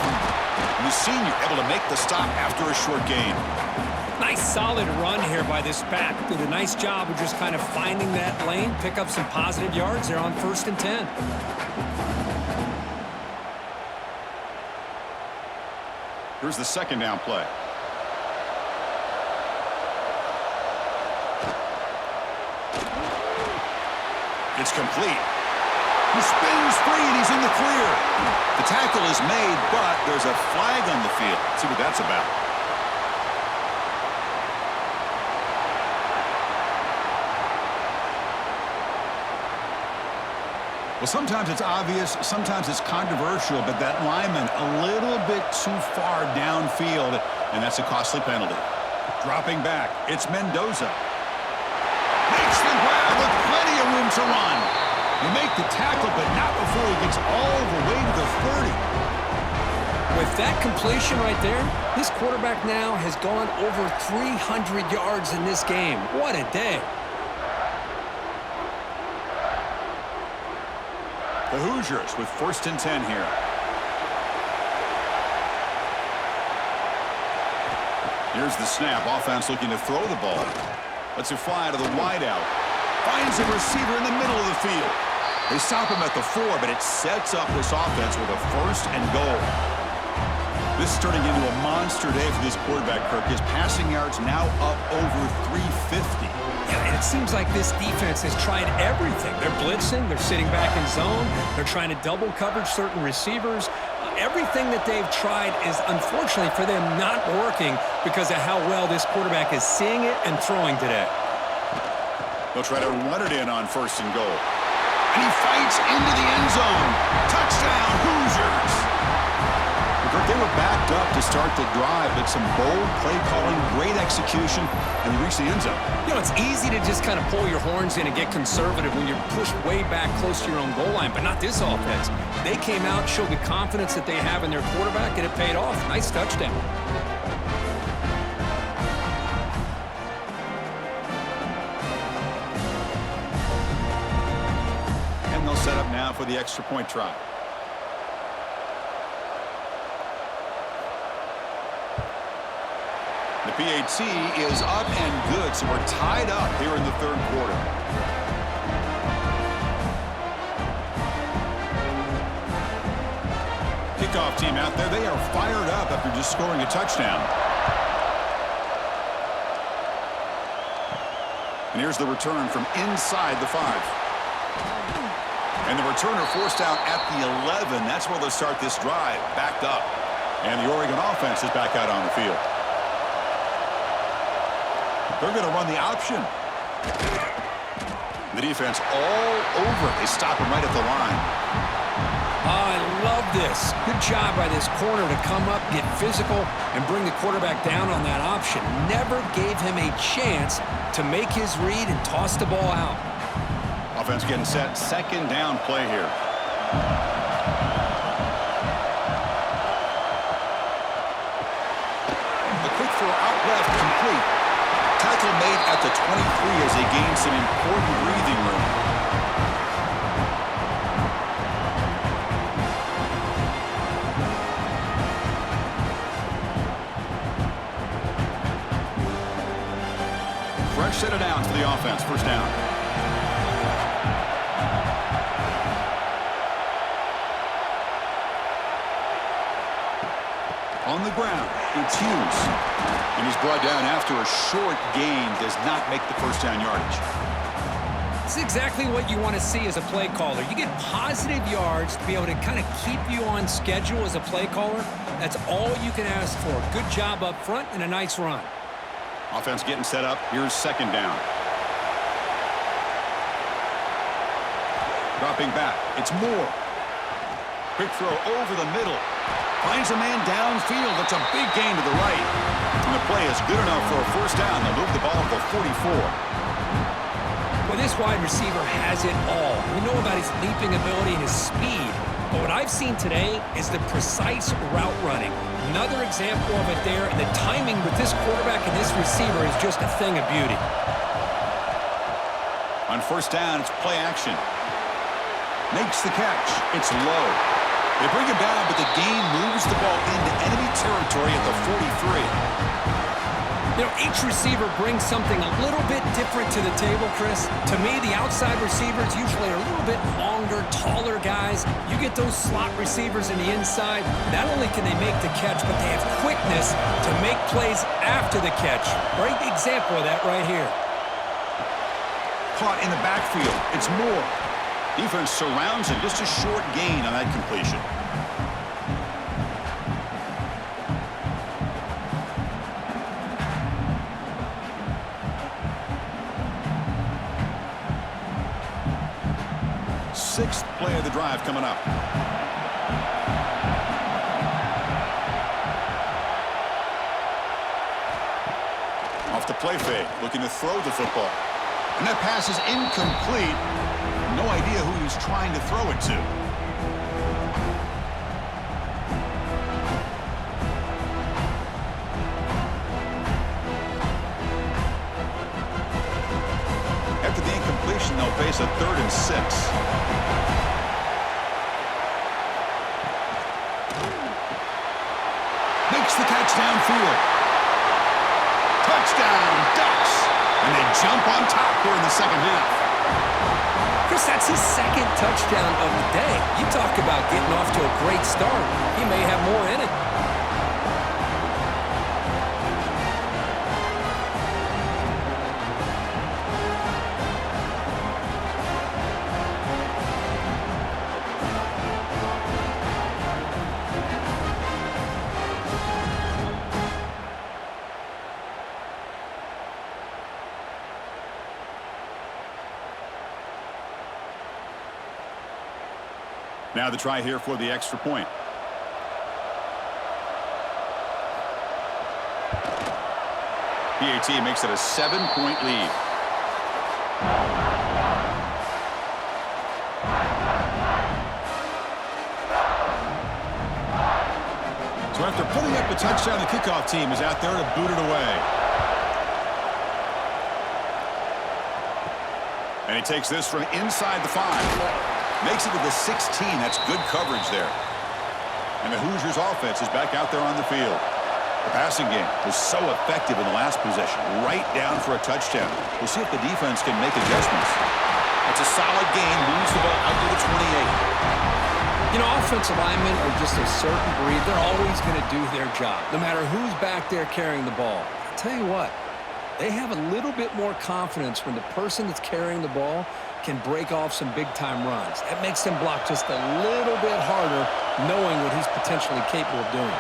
And the senior able to make the stop after a short gain. Nice solid run here by this back. Did a nice job of just kind of finding that lane, pick up some positive yards there on 1st and 10. Here's the second down play. It's complete. He spins free and he's in the clear. The tackle is made, but there's a flag on the field. Let's see what that's about. Well, sometimes it's obvious, sometimes it's controversial, but that lineman a little bit too far downfield, and that's a costly penalty. Dropping back, it's Mendoza. Makes the grab with plenty of room to run. You make the tackle, but not before he gets all the way to the 30. With that completion right there, this quarterback now has gone over 300 yards in this game. What a day. The Hoosiers with 1st and 10 here. Here's the snap. Offense looking to throw the ball. Lets it fly to the wideout. Finds a receiver in the middle of the field. They stop him at the 4, but it sets up this offense with a 1st and goal. This is turning into a monster day for this quarterback, Kirk. His passing yards now up over 350. Yeah, and it seems like this defense has tried everything. They're blitzing. They're sitting back in zone. They're trying to double coverage certain receivers. Everything that they've tried is, unfortunately for them, not working because of how well this quarterback is seeing it and throwing today. They'll try to run it in on 1st and goal. And he fights into the end zone. Touchdown, Hoosiers! They were backed up to start the drive, but some bold play calling, great execution, and they reached the end zone. You know, it's easy to just kind of pull your horns in and get conservative when you're pushed way back close to your own goal line, but not this offense. They came out, showed the confidence that they have in their quarterback, and it paid off. Nice touchdown. And they'll set up now for the extra point try. The PAT is up and good, so we're tied up here in the 3rd quarter. Kickoff team out there. They are fired up after just scoring a touchdown. And here's the return from inside the 5. And the returner forced out at the 11. That's where they'll start this drive, backed up. And the Oregon offense is back out on the field. They're going to run the option. The defense all over it. They stop him right at the line. Oh, I love this. Good job by this corner to come up, get physical, and bring the quarterback down on that option. Never gave him a chance to make his read and toss the ball out. Offense getting set. 2nd down play here. The quick throw out left complete. Tackle made at the 23 as they gain some important breathing room. Fresh set of downs for the offense. 1st down. On the ground, it's Hughes. And he's brought down after a short gain. Does not make the 1st down yardage. This is exactly what you want to see as a play caller. You get positive yards to be able to kind of keep you on schedule as a play caller. That's all you can ask for. Good job up front and a nice run. Offense getting set up. Here's 2nd down. Dropping back. It's Moore. Quick throw over the middle. Finds a man downfield. That's a big gain to the right. And the play is good enough for a 1st down. They'll move the ball to the 44. Well, this wide receiver has it all. We know about his leaping ability and his speed. But what I've seen today is the precise route running. Another example of it there. And the timing with this quarterback and this receiver is just a thing of beauty. On 1st down, it's play action. Makes the catch. It's low. They bring him down, but the gain moves the ball into enemy territory at the 43. You know, each receiver brings something a little bit different to the table, Chris. To me, the outside receivers usually are a little bit longer, taller guys. You get those slot receivers in the inside, not only can they make the catch, but they have quickness to make plays after the catch. Great example of that right here. Caught in the backfield. It's Moore. Defense surrounds him. Just a short gain on that completion. Sixth play of the drive coming up. Off the play fake, looking to throw the football. And that pass is incomplete. No idea who he's trying to throw it to. After the incompletion, they'll face a 3rd and 6. Makes the catch downfield. Touchdown, Ducks. And they jump on top here in the second half. Chris, that's his second touchdown of the day. You talk about getting off to a great start. He may have more in it. Now the try here for the extra point. PAT makes it a 7-point lead. So after putting up a touchdown, the kickoff team is out there to boot it away. And he takes this from inside the 5. Makes it to the 16. That's good coverage there. And the Hoosiers offense is back out there on the field. The passing game was so effective in the last possession, right down for a touchdown. We'll see if the defense can make adjustments. It's a solid game, moves the ball out to the 28. You know, offensive linemen are just a certain breed. They're always going to do their job, no matter who's back there carrying the ball. I'll tell you what, they have a little bit more confidence when the person that's carrying the ball can break off some big-time runs. That makes them block just a little bit harder, knowing what he's potentially capable of doing.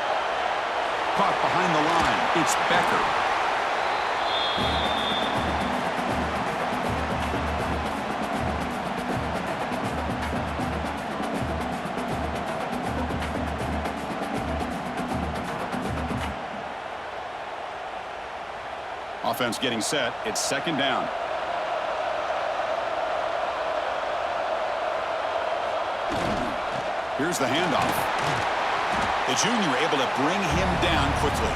Caught behind the line. It's Becker. Offense getting set. It's second down. Here's the handoff. The junior able to bring him down quickly.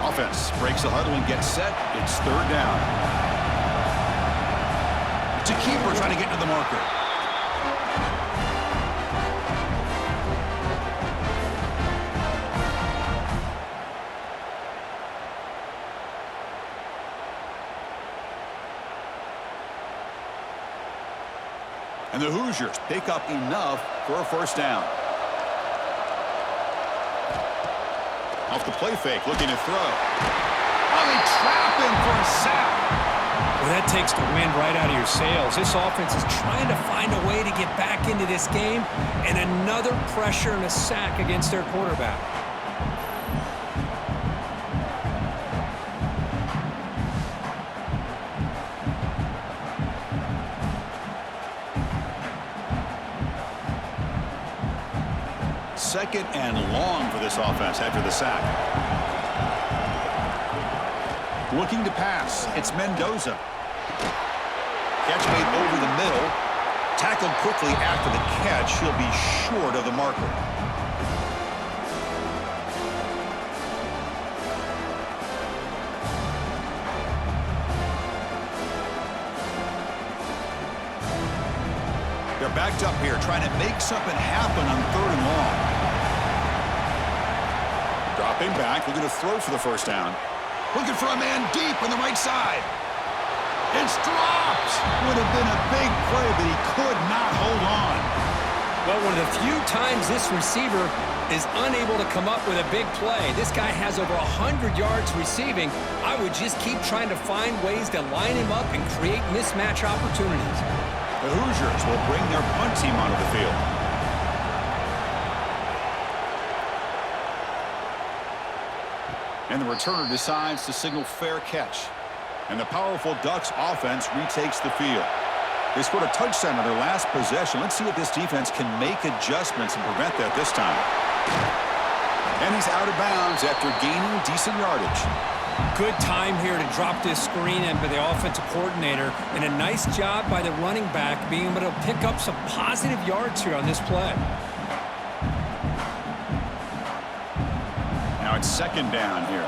Offense breaks the huddle and gets set. It's third down. It's a keeper trying to get to the marker. And the Hoosiers pick up enough for a first down. Off the play fake, looking to throw. Oh, they trap him for a sack. Well, that takes the wind right out of your sails. This offense is trying to find a way to get back into this game, and another pressure and a sack against their quarterback. Second and long for this offense after the sack. Looking to pass. It's Mendoza. Catch made over the middle. Tackled quickly after the catch. He'll be short of the marker. They're backed up here trying to make something happen on third and long. Dropping back, looking to throw for the first down. Looking for a man deep on the right side. It's dropped. Would have been a big play, but he could not hold on. Well, one of the few times this receiver is unable to come up with a big play. This guy has over 100 yards receiving. I would just keep trying to find ways to line him up and create mismatch opportunities. The Hoosiers will bring their punt team onto the field. And the returner decides to signal fair catch. And the powerful Ducks offense retakes the field. They scored a touchdown on their last possession. Let's see if this defense can make adjustments and prevent that this time. And he's out of bounds after gaining decent yardage. Good time here to drop this screen in by the offensive coordinator. And a nice job by the running back being able to pick up some positive yards here on this play. Now it's second down here.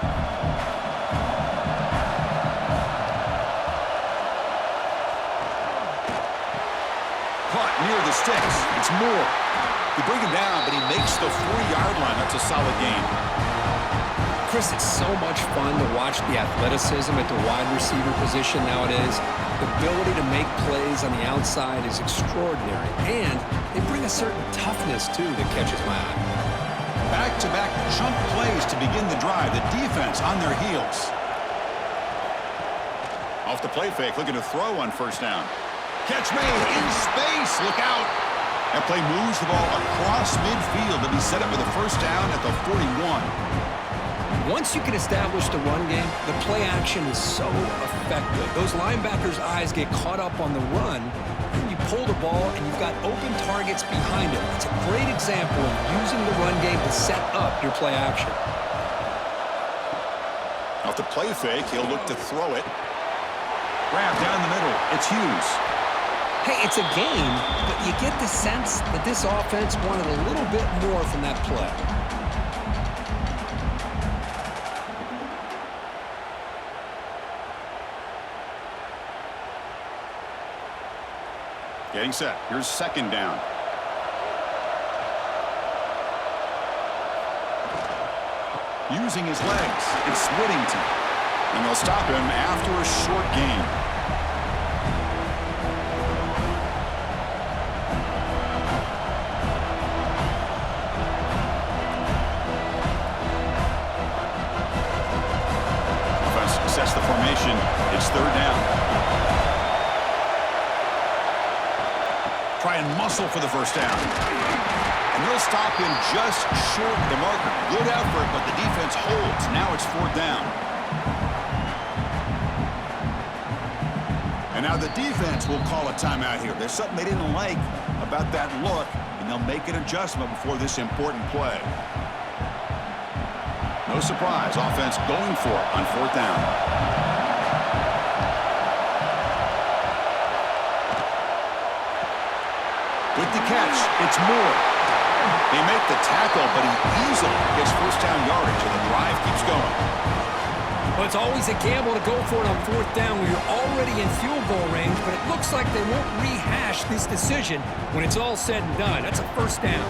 sticks. It's Moore. You bring him down, but he makes the 4-yard line. That's a solid gain. Chris, it's so much fun to watch the athleticism at the wide receiver position nowadays. The ability to make plays on the outside is extraordinary, and they bring a certain toughness, too, that catches my eye. Back-to-back chunk plays to begin the drive. The defense on their heels. Off the play fake, looking to throw on first down. Catch made in space. Look out. That play moves the ball across midfield to be set up with a first down at the 41. Once you can establish the run game, the play action is so effective. Those linebackers' eyes get caught up on the run, and you pull the ball, and you've got open targets behind it. It's a great example of using the run game to set up your play action. Off the play fake, he'll look to throw it. Grab down the middle. It's Hughes. Hey, it's a game, but you get the sense that this offense wanted a little bit more from that play. Getting set. Here's second down. Using his legs. It's Whittington. And they'll stop him after a short gain. Offense sets the formation. It's third down. Try and muscle for the first down. And they'll stop him just short of the marker. Good effort, but the defense holds. Now it's fourth down. And now the defense will call a timeout here. There's something they didn't like about that look, and they'll make an adjustment before this important play. No surprise, offense going for it on fourth down. With the catch, it's Moore. They make the tackle, but he easily gets first down yardage, and the drive keeps going. Well, it's always a gamble to go for it on fourth down when you're already in field goal range, but it looks like they won't rehash this decision when it's all said and done. That's a first down.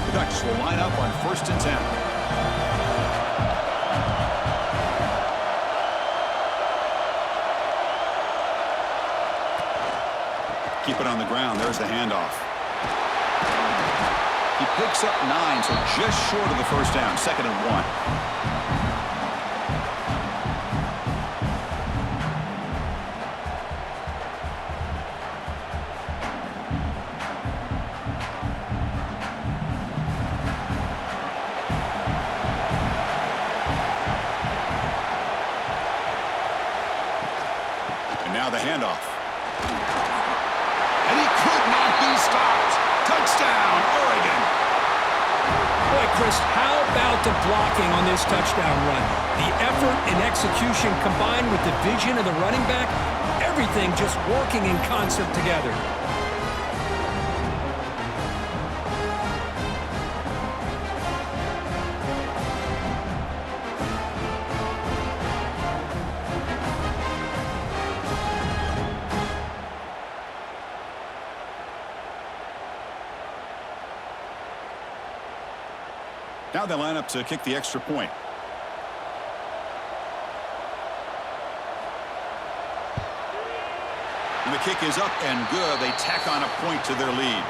The Ducks will line up on 1st and 10. Keep it on the ground. There's the handoff. He picks up 9, so just short of the first down. 2nd and 1. And now the handoff. And he could not be stopped. Touchdown, Oregon. Boy, Chris, how about the blocking on this touchdown run? The effort and execution combined with the vision of the running back, everything just working in concert together. Now they line up to kick the extra point. And the kick is up and good. They tack on a point to their lead.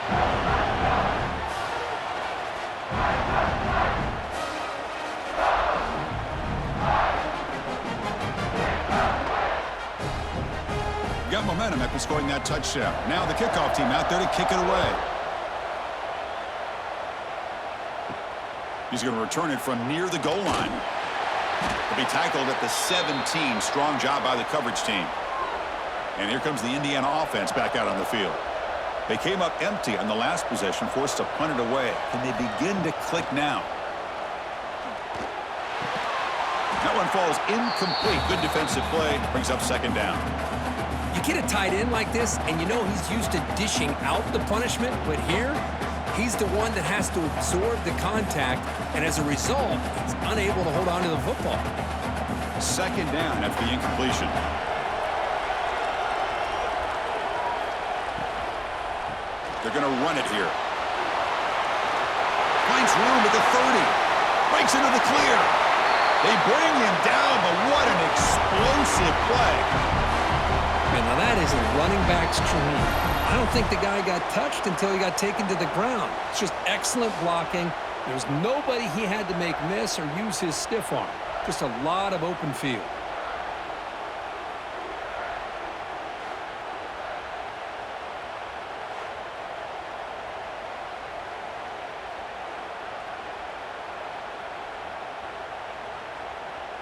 Got momentum after scoring that touchdown. Now the kickoff team out there to kick it away. He's going to return it from near the goal line. He'll be tackled at the 17. Strong job by the coverage team. And here comes the Indiana offense back out on the field. They came up empty on the last possession, forced to punt it away. Can they begin to click now? That one falls incomplete. Good defensive play. Brings up second down. You get a tight end like this, and you know he's used to dishing out the punishment, but here, he's the one that has to absorb the contact, and as a result, he's unable to hold on to the football. Second down after the incompletion. They're going to run it here. Finds room at the 30. Breaks into the clear. They bring him down, but what an explosive play. Man, now that is a running back's dream. I don't think the guy got touched until he got taken to the ground. It's just excellent blocking. There's nobody he had to make miss or use his stiff arm. Just a lot of open field.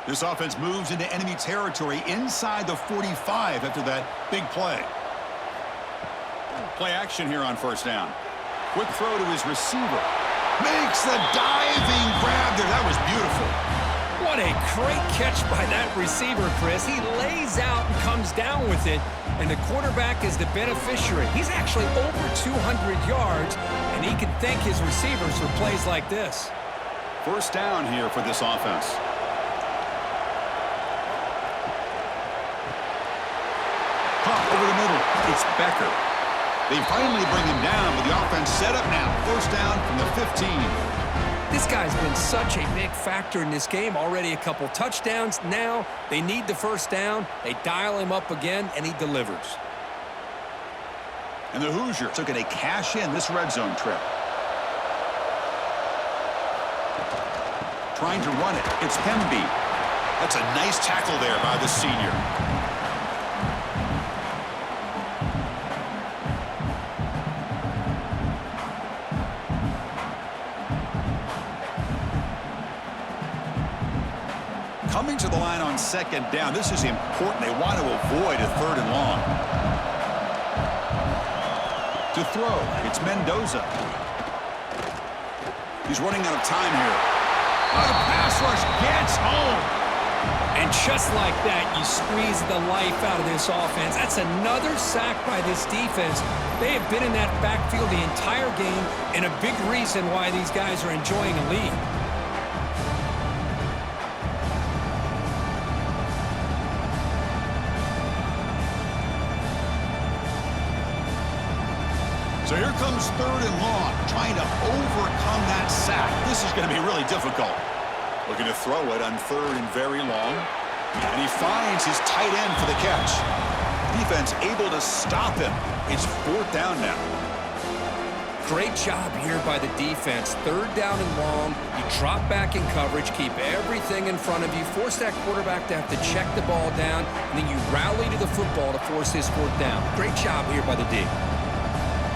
This offense moves into enemy territory inside the 45 after that big play. Play action here on first down. Quick throw to his receiver. Makes the diving grab there. That was beautiful. What a great catch by that receiver, Chris. He lays out and comes down with it, and the quarterback is the beneficiary. He's actually over 200 yards, and he can thank his receivers for plays like this. First down here for this offense. Pop over the middle. It's Becker. They finally bring him down, but the offense set up now. First down from the 15. This guy's been such a big factor in this game. Already a couple touchdowns. Now they need the first down. They dial him up again, and he delivers. And the Hoosiers looking to cash in this red zone trip. Trying to run it. It's Hemby. That's a nice tackle there by the senior. Coming to the line on second down. This is important. They want to avoid a third and long. To throw, it's Mendoza. He's running out of time here. Oh, the pass rush gets home. And just like that, you squeeze the life out of this offense. That's another sack by this defense. They have been in that backfield the entire game, and a big reason why these guys are enjoying a lead. So here comes third and long, trying to overcome that sack. This is going to be really difficult. Looking to throw it on third and very long. And he finds his tight end for the catch. Defense able to stop him. It's fourth down now. Great job here by the defense. Third down and long. You drop back in coverage, keep everything in front of you, force that quarterback to have to check the ball down, and then you rally to the football to force this fourth down. Great job here by the D.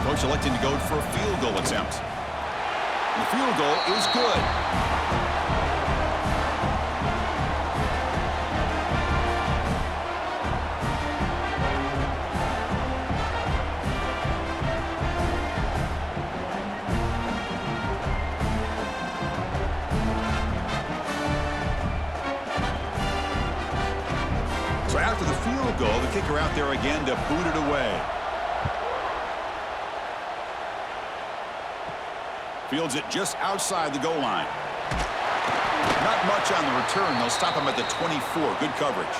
Coach electing to go for a field goal attempt. And the field goal is good. So after the field goal, the kicker out there again to boot it away. Fields it just outside the goal line. Not much on the return. They'll stop him at the 24. Good coverage.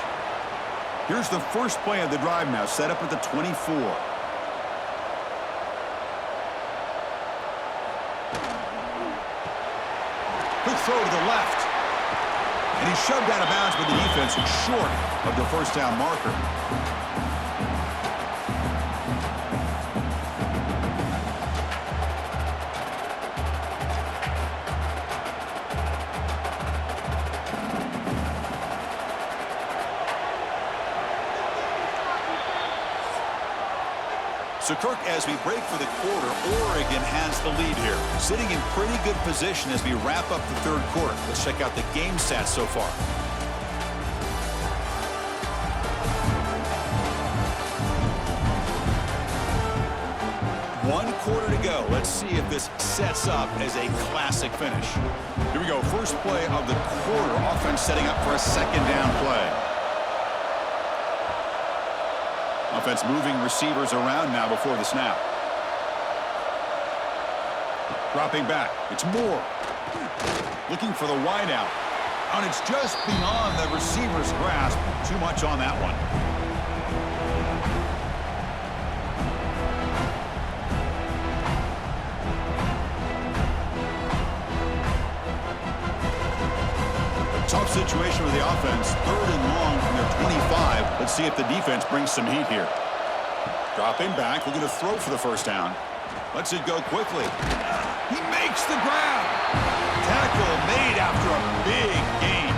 Here's the first play of the drive now, set up at the 24. Quick throw to the left. And he's shoved out of bounds by the defense and short of the first down marker. So, Kirk, as we break for the quarter, Oregon has the lead here. Sitting in pretty good position as we wrap up the third quarter. Let's check out the game stats so far. One quarter to go. Let's see if this sets up as a classic finish. Here we go. First play of the quarter. Offense setting up for a second down play. Offense moving receivers around now before the snap. Dropping back. It's Moore. Looking for the wideout. And it's just beyond the receiver's grasp. Too much on that one. situation with the offense. 3rd and long from their 25. Let's see if the defense brings some heat here. Dropping back, looking to throw for the first down. Lets it go quickly. He makes the grab. Tackle made after a big gain.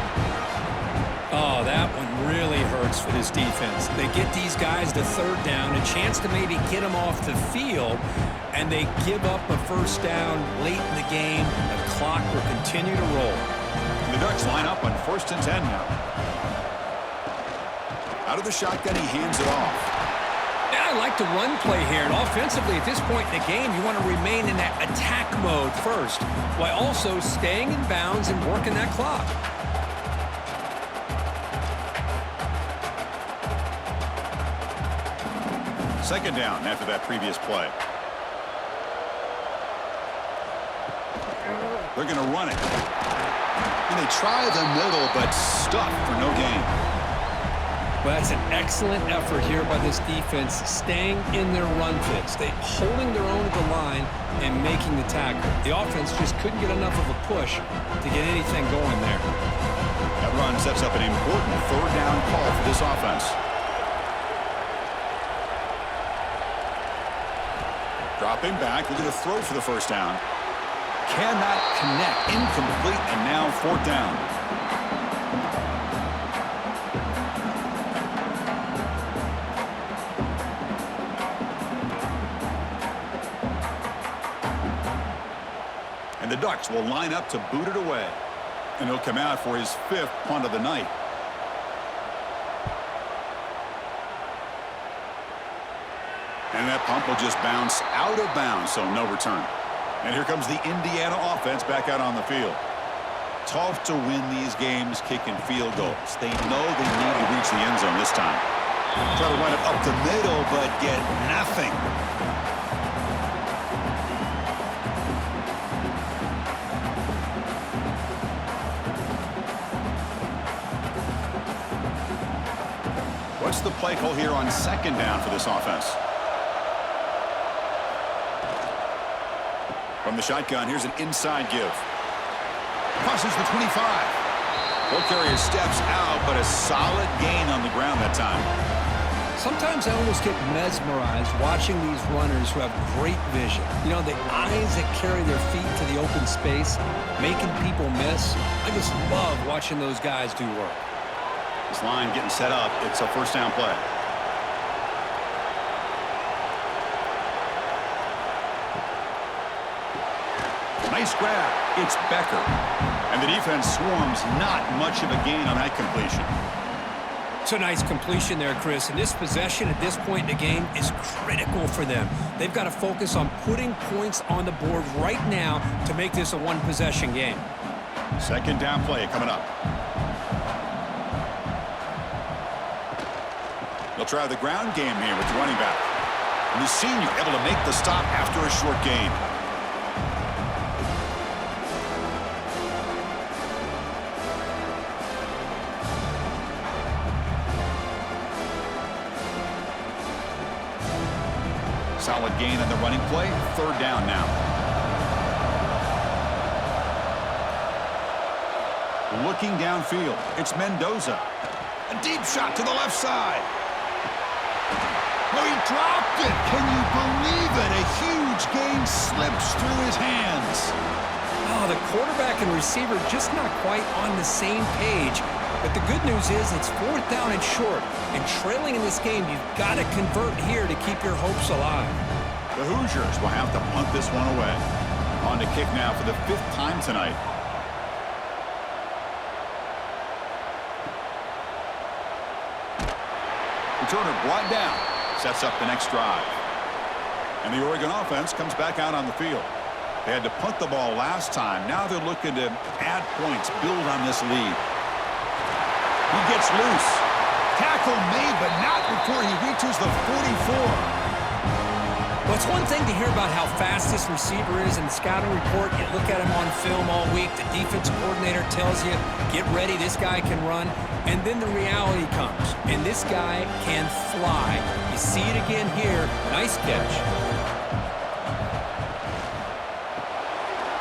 Oh, that one really hurts for this defense. They get these guys to 3rd down, a chance to maybe get them off the field, and they give up a first down late in the game. The clock will continue to roll. The Ducks line up on 1st and 10 now. Out of the shotgun, he hands it off. Yeah, I like the run play here, and offensively at this point in the game, you want to remain in that attack mode first, while also staying in bounds and working that clock. Second down after that previous play. They're going to run it. And they try the middle, but stuck for no gain. Well, that's an excellent effort here by this defense, staying in their run fits. They holding their own at the line and making the tackle. The offense just couldn't get enough of a push to get anything going there. That run sets up an important 3rd down call for this offense. Dropping back, looking to throw for the first down. Cannot connect, incomplete, and now 4th down. And the Ducks will line up to boot it away. And he'll come out for his 5th punt of the night. And that punt will just bounce out of bounds, so no return. And here comes the Indiana offense back out on the field. Tough to win these games kicking field goals. They know they need to reach the end zone this time. Try to run it up the middle, but get nothing. What's the play call here on 2nd down for this offense? From the shotgun, here's an inside give. Crosses the 25. Ball carrier steps out, but a solid gain on the ground that time. Sometimes I almost get mesmerized watching these runners who have great vision. You know, the eyes that carry their feet to the open space, making people miss. I just love watching those guys do work. This line getting set up. It's a 1st down play. Nice grab. It's Becker. And the defense swarms. Not much of a gain on that completion. It's a nice completion there, Chris. And this possession at this point in the game is critical for them. They've got to focus on putting points on the board right now to make this a one-possession game. 2nd down play coming up. They'll try the ground game here with the running back. And the senior able to make the stop after a short gain. Solid gain on the running play. 3rd down now. Looking downfield. It's Mendoza. A deep shot to the left side. Oh, he dropped it. Can you believe it? A huge gain slips through his hands. Oh, the quarterback and receiver just not quite on the same page. But the good news is it's 4th down and short. And trailing in this game, you've got to convert here to keep your hopes alive. The Hoosiers will have to punt this one away. On to kick now for the 5th time tonight. Returner brought down. Sets up the next drive. And the Oregon offense comes back out on the field. They had to punt the ball last time. Now they're looking to add points, build on this lead. He gets loose. Tackle made, but not before he reaches the 44. Well, it's one thing to hear about how fast this receiver is in the scouting report. You look at him on film all week. The defensive coordinator tells you, get ready, this guy can run. And then the reality comes, and this guy can fly. You see it again here. Nice catch.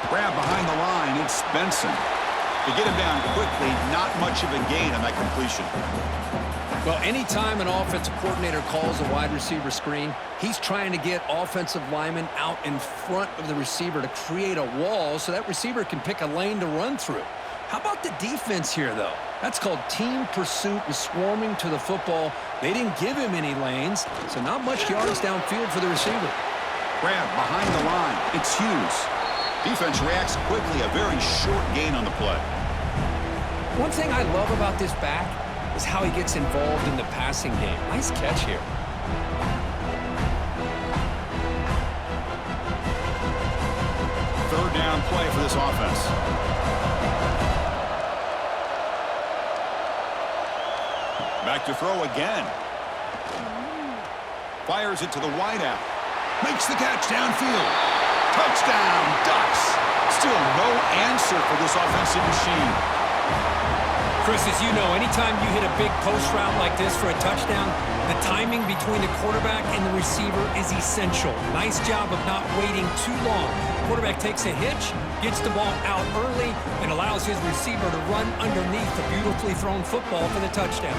Grab behind the line. It's Benson. They get him down quickly, not much of a gain on that completion. Well, anytime an offensive coordinator calls a wide receiver screen, he's trying to get offensive linemen out in front of the receiver to create a wall so that receiver can pick a lane to run through. How about the defense here, though? That's called team pursuit and swarming to the football. They didn't give him any lanes, so not much yards downfield for the receiver. Grab behind the line. It's Hughes. Defense reacts quickly, a very short gain on the play. One thing I love about this back is how he gets involved in the passing game. Nice catch here. Third down play for this offense. Back to throw again. Fires it to the wideout. Makes the catch downfield. Touchdown, Ducks. Still no answer for this offensive machine. Chris, as you know, anytime you hit a big post route like this for a touchdown, the timing between the quarterback and the receiver is essential. Nice job of not waiting too long. Quarterback takes a hitch, gets the ball out early, and allows his receiver to run underneath the beautifully thrown football for the touchdown.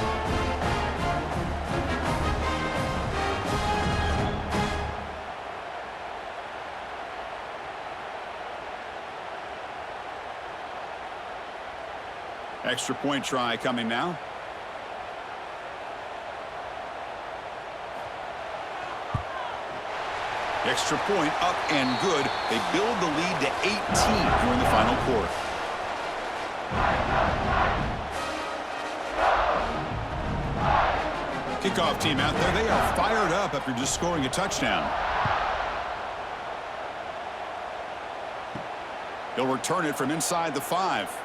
Extra point try coming now. Extra point up and good. They build the lead to 18 here in the final quarter. Kickoff team out there. They are fired up after just scoring a touchdown. He'll return it from inside the 5.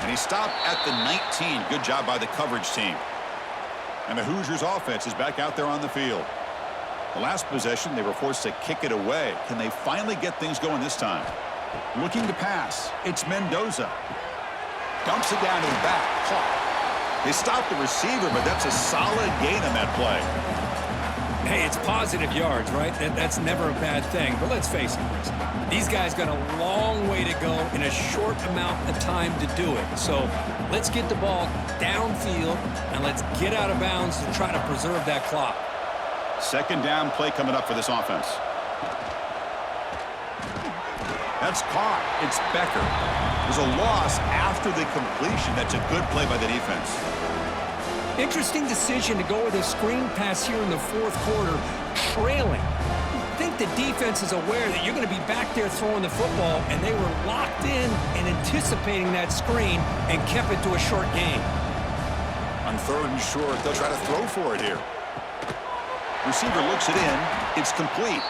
And he stopped at the 19. Good job by the coverage team. And the Hoosiers offense is back out there on the field. The last possession, they were forced to kick it away. Can they finally get things going this time? Looking to pass. It's Mendoza. Dumps it down to the back. Caught. They stopped the receiver, but that's a solid gain on that play. Hey, it's positive yards, right? That's never a bad thing. But let's face it, Chris. These guys got a long way to go in a short amount of time to do it. So let's get the ball downfield, and let's get out of bounds to try to preserve that clock. Second down play coming up for this offense. That's caught. It's Becker. There's a loss after the completion. That's a good play by the defense. Interesting decision to go with a screen pass here in the fourth quarter, trailing. I think the defense is aware that you're going to be back there throwing the football, and they were locked in and anticipating that screen and kept it to a short gain. On third and short, they'll try to throw for it here. Receiver looks it in. It's complete.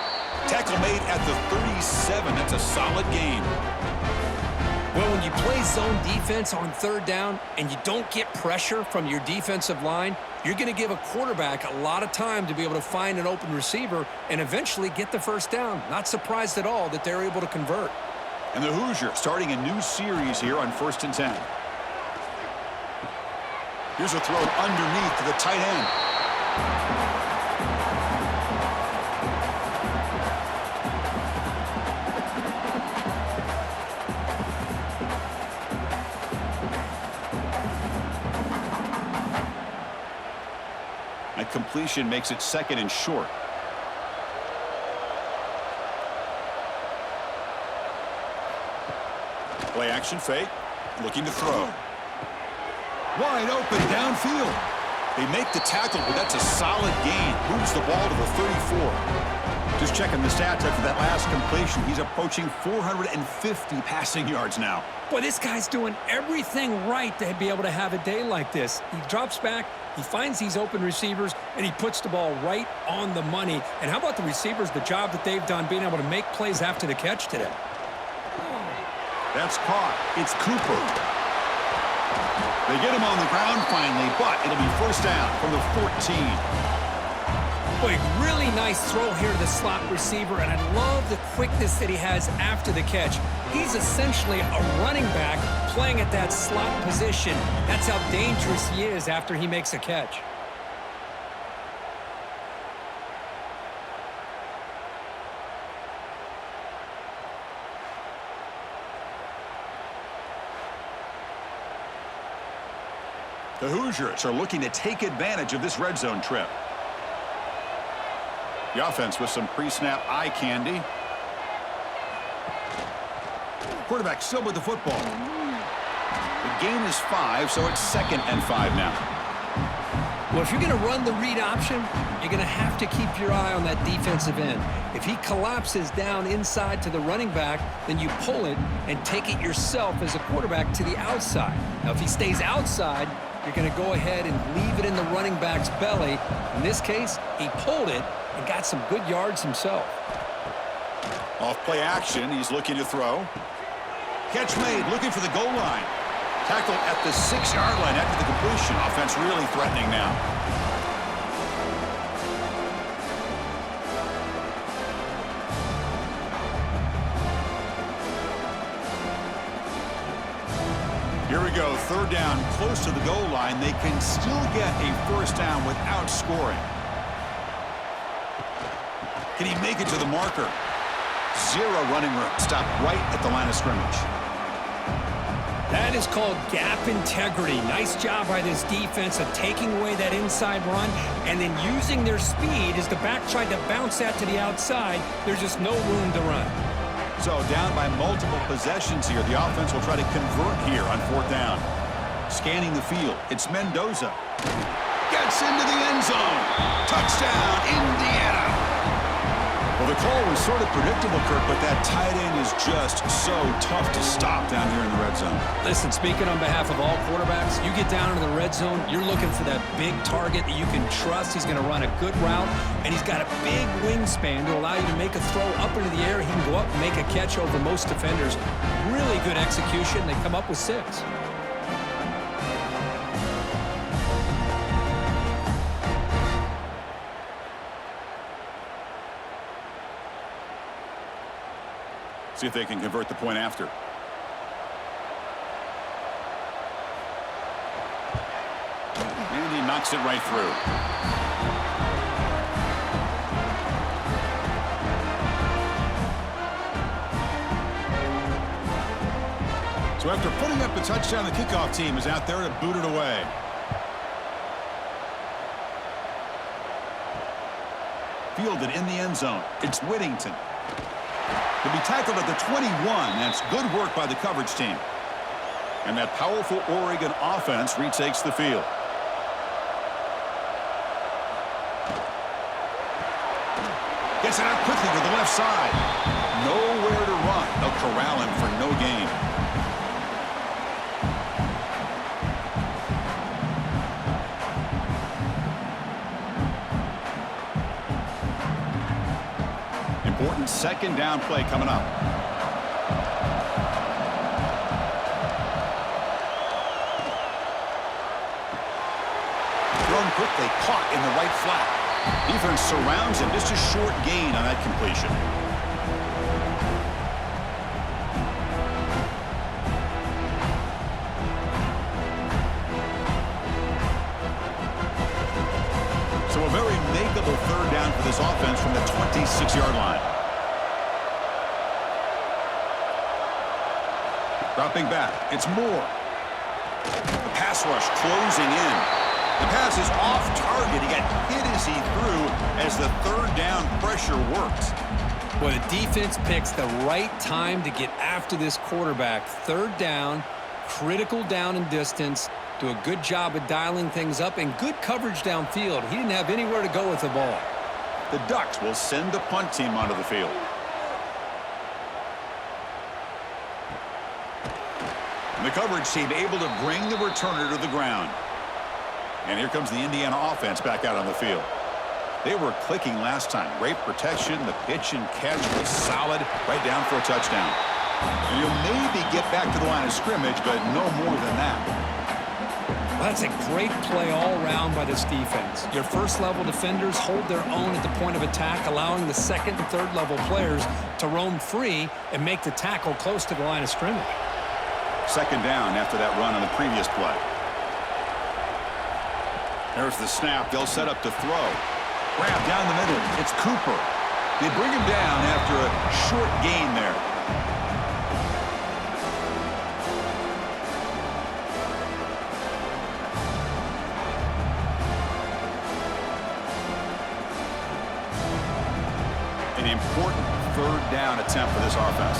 Tackle made at the 37. That's a solid gain. Well, when you play zone defense on third down and you don't get pressure from your defensive line, you're going to give a quarterback a lot of time to be able to find an open receiver and eventually get the first down. Not surprised at all that they're able to convert. And the Hoosiers starting a new series here on 1st and 10. Here's a throw underneath to the tight end. Completion makes it 2nd and short. Play action fake. Looking to throw. Wide open downfield. They make the tackle, but that's a solid gain. Moves the ball to the 34. Just checking the stats after that last completion. He's approaching 450 passing yards now. Boy, this guy's doing everything right to be able to have a day like this. He drops back, he finds these open receivers, and he puts the ball right on the money. And how about the receivers, the job that they've done being able to make plays after the catch today? That's caught. It's Cooper. They get him on the ground finally, but it'll be first down from the 14. Boy, really nice throw here to the slot receiver, and I love the quickness that he has after the catch. He's essentially a running back playing at that slot position. That's how dangerous he is after he makes a catch. The Hoosiers are looking to take advantage of this red zone trip. The offense with some pre-snap eye candy. Quarterback still with the football. The gain is 5, so it's 2nd and 5 now. Well, if you're going to run the read option, you're going to have to keep your eye on that defensive end. If he collapses down inside to the running back, then you pull it and take it yourself as a quarterback to the outside. Now, if he stays outside, you're going to go ahead and leave it in the running back's belly. In this case, he pulled it and got some good yards himself. Off play action, he's looking to throw. Catch made, looking for the goal line. Tackle at the 6-yard line after the completion. Offense really threatening now. Here we go, 3rd down, close to the goal line. They can still get a 1st down without scoring. Can he make it to the marker? 0 running room. Stop right at the line of scrimmage. That is called gap integrity. Nice job by this defense of taking away that inside run and then using their speed as the back tried to bounce that to the outside. There's just no room to run. So down by multiple possessions here. The offense will try to convert here on 4th down. Scanning the field. It's Mendoza. Gets into the end zone. Touchdown, Indiana. Well, the call was sort of predictable, Kirk, but that tight end is just so tough to stop down here in the red zone. Listen, speaking on behalf of all quarterbacks, you get down into the red zone, you're looking for that big target that you can trust. He's going to run a good route, and he's got a big wingspan to allow you to make a throw up into the air. He can go up and make a catch over most defenders. Really good execution. They come up with 6. See if they can convert the point after. And he knocks it right through. So after putting up a touchdown, the kickoff team is out there to boot it away. Fielded in the end zone. It's Whittington. He'll be tackled at the 21. That's good work by the coverage team. And that powerful Oregon offense retakes the field. Gets it out quickly to the left side. Nowhere to run. They'll corral him for no gain. Important 2nd down play coming up. Thrown quickly, caught in the right flat. Defense surrounds him. Just a short gain on that completion. So a very makeable 3rd down for this offense from the 26-yard line. Dropping back, it's Moore. The pass rush closing in. The pass is off target. He got hit as he threw as the 3rd down pressure worked. Well, the defense picks the right time to get after this quarterback. 3rd down, critical down and distance. Do a good job of dialing things up and good coverage downfield. He didn't have anywhere to go with the ball. The Ducks will send the punt team onto the field. And the coverage team able to bring the returner to the ground. And here comes the Indiana offense back out on the field. They were clicking last time. Great protection. The pitch and catch was solid. Right down for a touchdown. And you'll maybe get back to the line of scrimmage, but no more than that. Well, that's a great play all around by this defense. Your first-level defenders hold their own at the point of attack, allowing the 2nd and 3rd-level players to roam free and make the tackle close to the line of scrimmage. 2nd down after that run on the previous play. There's the snap. They'll set up to throw. Grab down the middle. It's Cooper. They bring him down after a short gain there. An important third down attempt for this offense.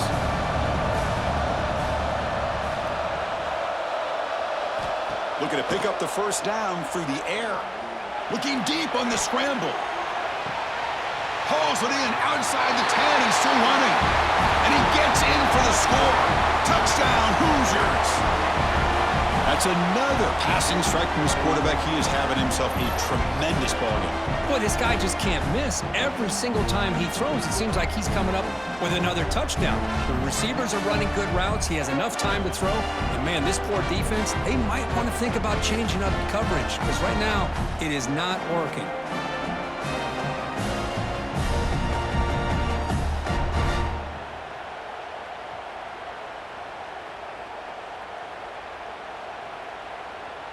Looking to pick up the first down through the air. Looking deep on the scramble. Hauls it in outside the 10. He's still running. And he gets in for the score. Touchdown, Hoosiers. That's another passing strike from his quarterback. He is having himself a tremendous ballgame. Boy, this guy just can't miss. Every single time he throws, it seems like he's coming up with another touchdown. The receivers are running good routes. He has enough time to throw. And, man, this poor defense, they might want to think about changing up coverage because right now it is not working.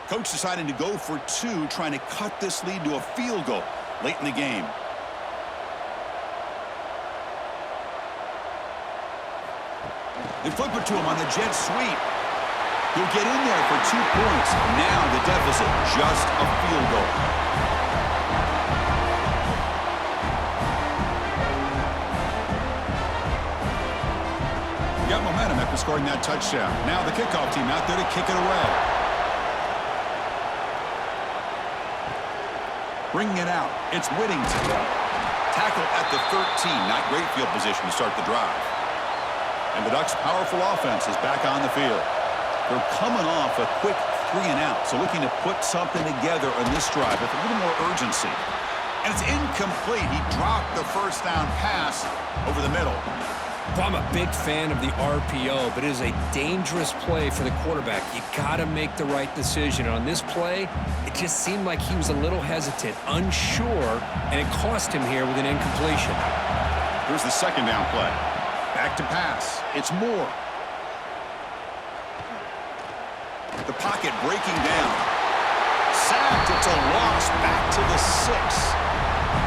Coach deciding to go for two, trying to cut this lead to a field goal late in the game. They flip it to him on the jet sweep. He'll get in there for 2 points. Now the deficit, just a field goal. Got momentum after scoring that touchdown. Now the kickoff team out there to kick it away. Bringing it out, it's Whittington. Tackle at the 13. Not great field position to start the drive. And the Ducks' powerful offense is back on the field. They're coming off a quick 3-and-out, so looking to put something together on this drive with a little more urgency. And it's incomplete. He dropped the first down pass over the middle. Well, I'm a big fan of the RPO, but it is a dangerous play for the quarterback. You got to make the right decision. And on this play, it just seemed like he was a little hesitant, unsure, and it cost him here with an incompletion. Here's the second down play. Back to pass. It's Moore. The pocket breaking down. Sacked. It's a loss. Back to the 6.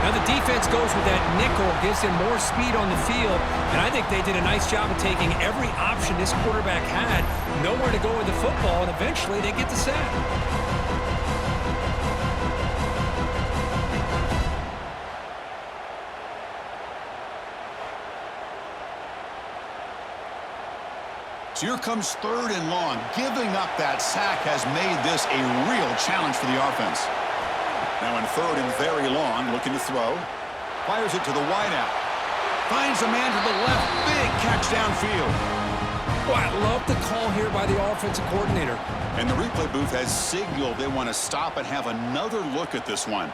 Now the defense goes with that nickel, gives him more speed on the field, and I think they did a nice job of taking every option this quarterback had, nowhere to go with the football, and eventually they get the sack. So here comes 3rd and long. Giving up that sack has made this a real challenge for the offense. Now in 3rd and very long, looking to throw. Fires it to the wideout. Finds a man to the left. Big catch downfield. Boy, I love the call here by the offensive coordinator. And the replay booth has signaled they want to stop and have another look at this one.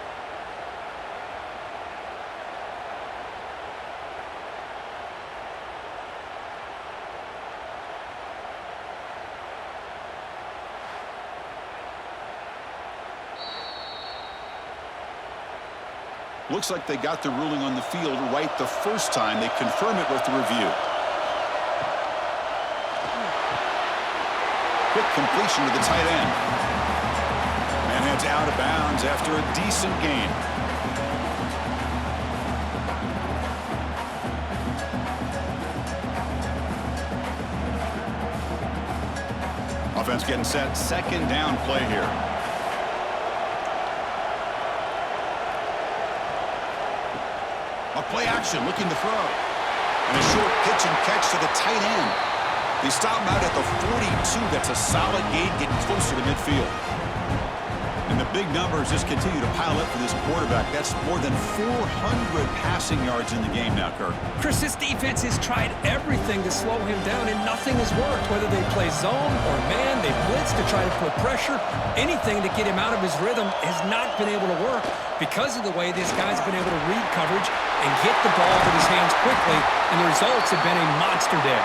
Looks like they got the ruling on the field right the first time. They confirm it with the review. Quick completion to the tight end. And heads out of bounds after a decent gain. Offense getting set. Second down play here. A play action, looking to throw. And a short pitch and catch to the tight end. They stop him out at the 42. That's a solid gain, getting closer to midfield. And the big numbers just continue to pile up for this quarterback. That's more than 400 passing yards in the game now, Kirk. Chris, this defense has tried everything to slow him down, and nothing has worked. Whether they play zone or man, they blitz to try to put pressure. Anything to get him out of his rhythm has not been able to work because of the way this guy's been able to read coverage and get the ball with his hands quickly, and the results have been a monster day.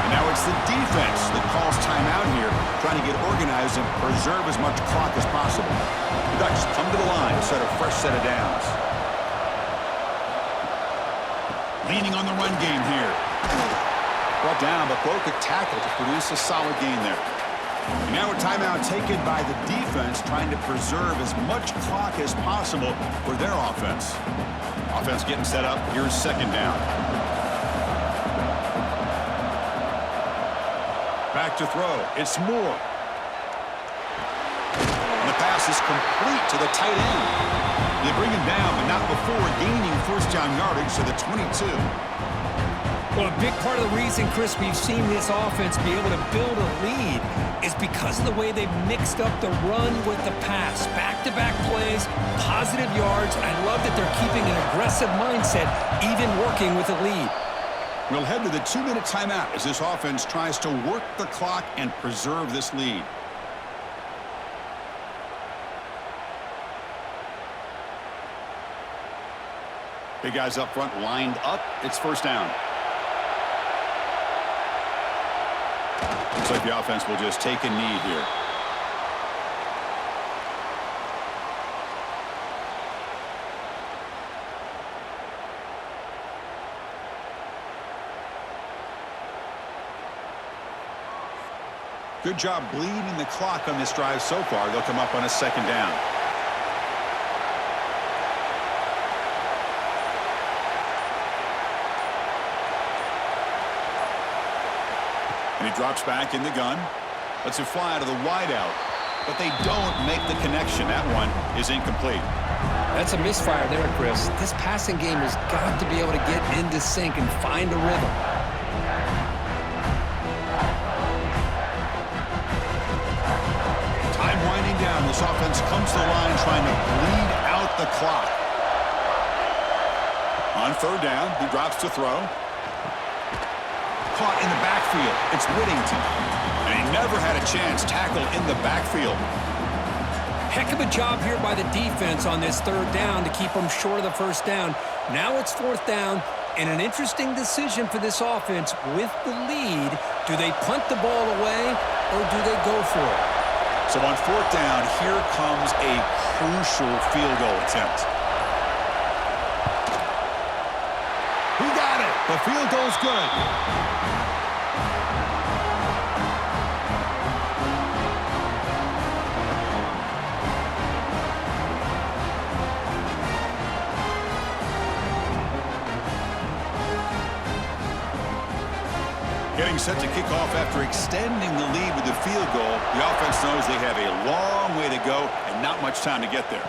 And now it's the defense that calls timeout here, trying to get organized and preserve as much clock as possible. The Ducks come to the line to set a fresh set of downs. Leaning on the run game here. Brought down, but broke a tackle to produce a solid gain there. And now a timeout taken by the defense, trying to preserve as much clock as possible for their offense. Offense getting set up. Here's second down. Back to throw. It's Moore. And the pass is complete to the tight end. They bring him down, but out before gaining first down yardage to the 22. Well, a big part of the reason, Chris, we've seen this offense be able to build a lead is because of the way they've mixed up the run with the pass. Back-to-back plays, positive yards. I love that they're keeping an aggressive mindset, even working with a lead. We'll head to the 2-minute timeout as this offense tries to work the clock and preserve this lead. Big guys up front lined up. It's first down. Looks like the offense will just take a knee here. Good job bleeding the clock on this drive so far. They'll come up on a second down. And he drops back in the gun. Lets it fly to the wideout. But they don't make the connection. That one is incomplete. That's a misfire there, Chris. This passing game has got to be able to get into sync and find a rhythm. Time winding down. This offense comes to the line trying to bleed out the clock. On third down, he drops to throw. Caught in the backfield. It's Whittington. And he never had a chance tackled in the backfield. Heck of a job here by the defense on this third down to keep them short of the first down. Now it's fourth down, and an interesting decision for this offense with the lead. Do they punt the ball away, or do they go for it? So on fourth down, here comes a crucial field goal attempt. He got it. The field goal's good. Getting set to kick off after extending the lead with the field goal. The offense knows they have a long way to go and not much time to get there.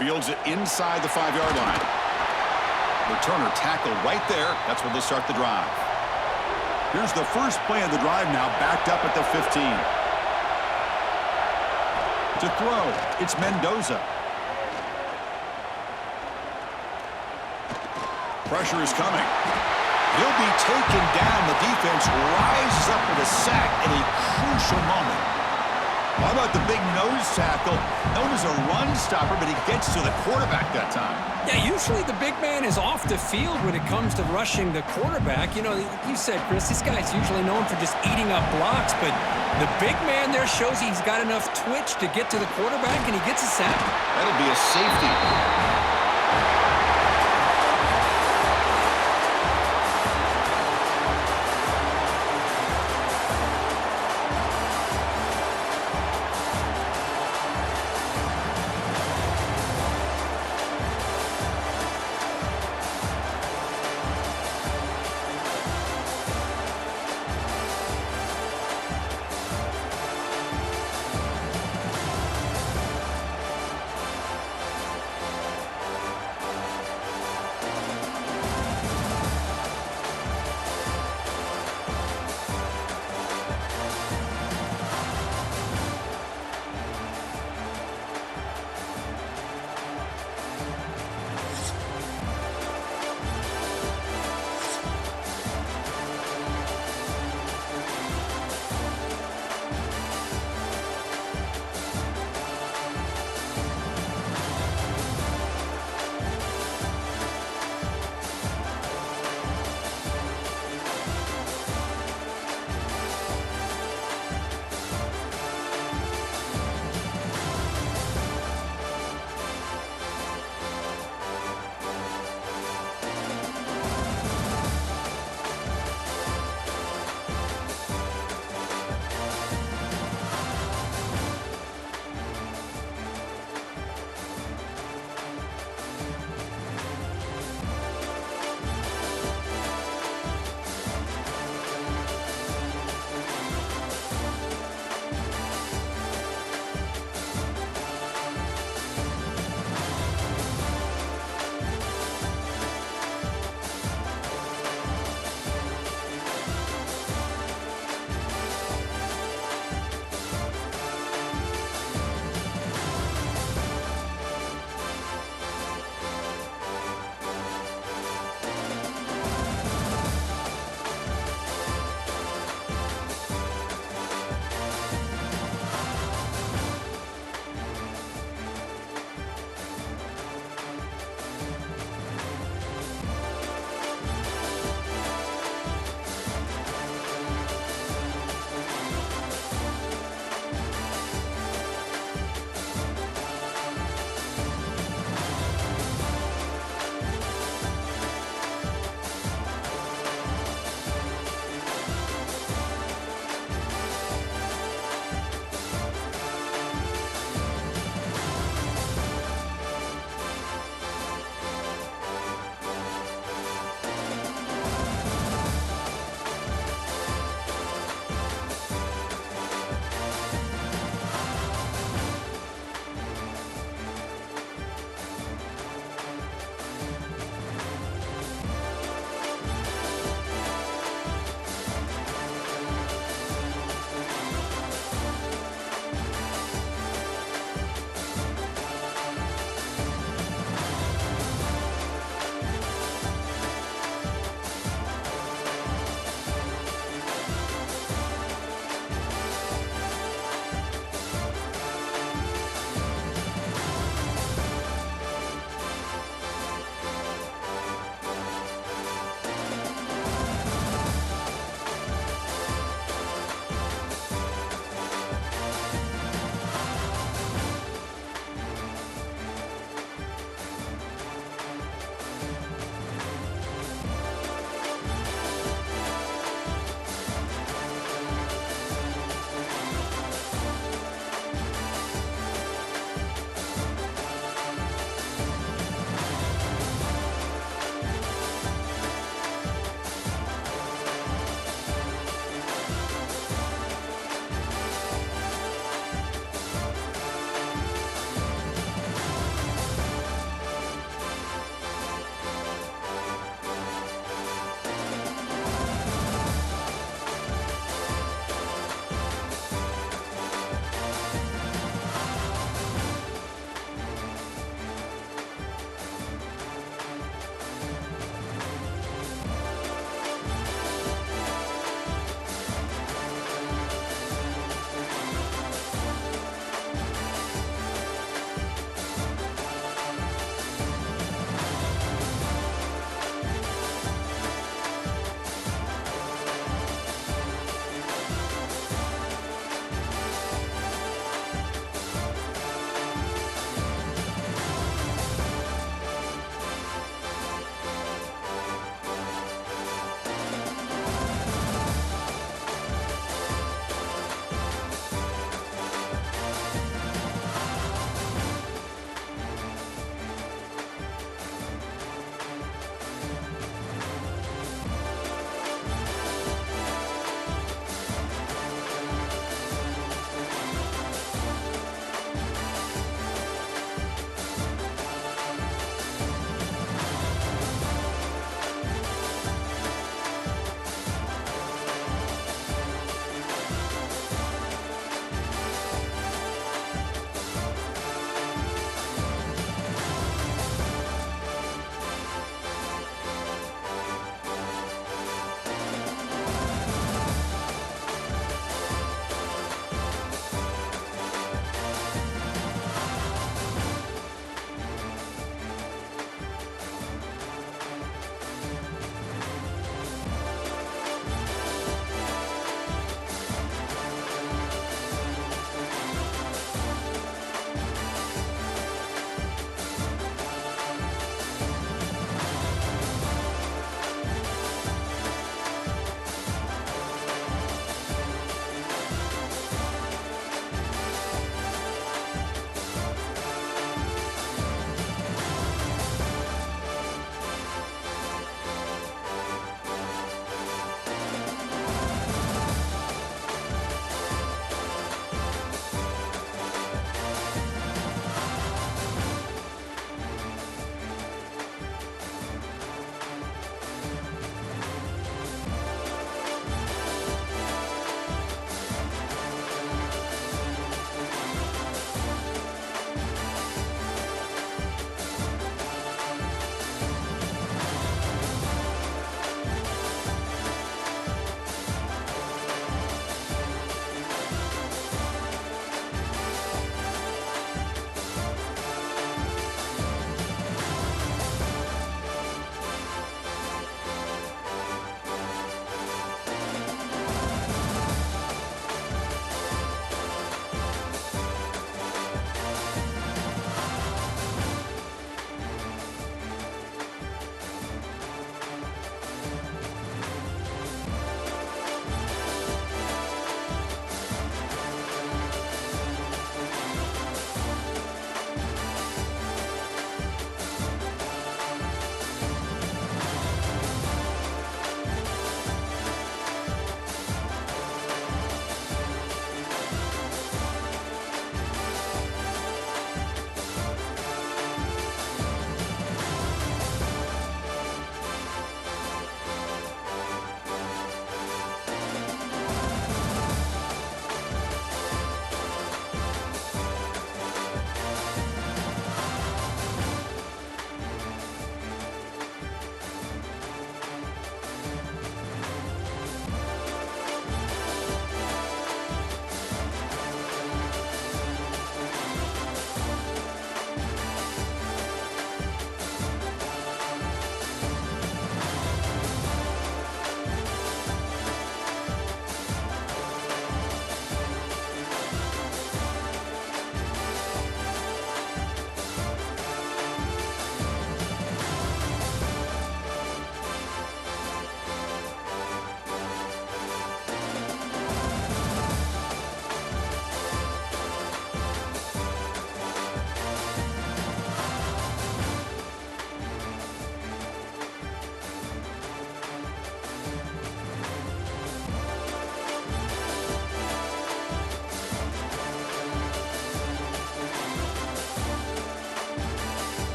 Fields it inside the 5-yard line. Returner tackled right there. That's where they'll start the drive. Here's the first play of the drive now, backed up at the 15. To throw, it's Mendoza. Pressure is coming. He'll be taken down. The defense rises up with a sack at a crucial moment. How about the big nose tackle? Known as a run stopper, but he gets to the quarterback that time. Yeah, usually the big man is off the field when it comes to rushing the quarterback. You know, you said, Chris, this guy's usually known for just eating up blocks, but the big man there shows he's got enough twitch to get to the quarterback, and he gets a sack. That'll be a safety.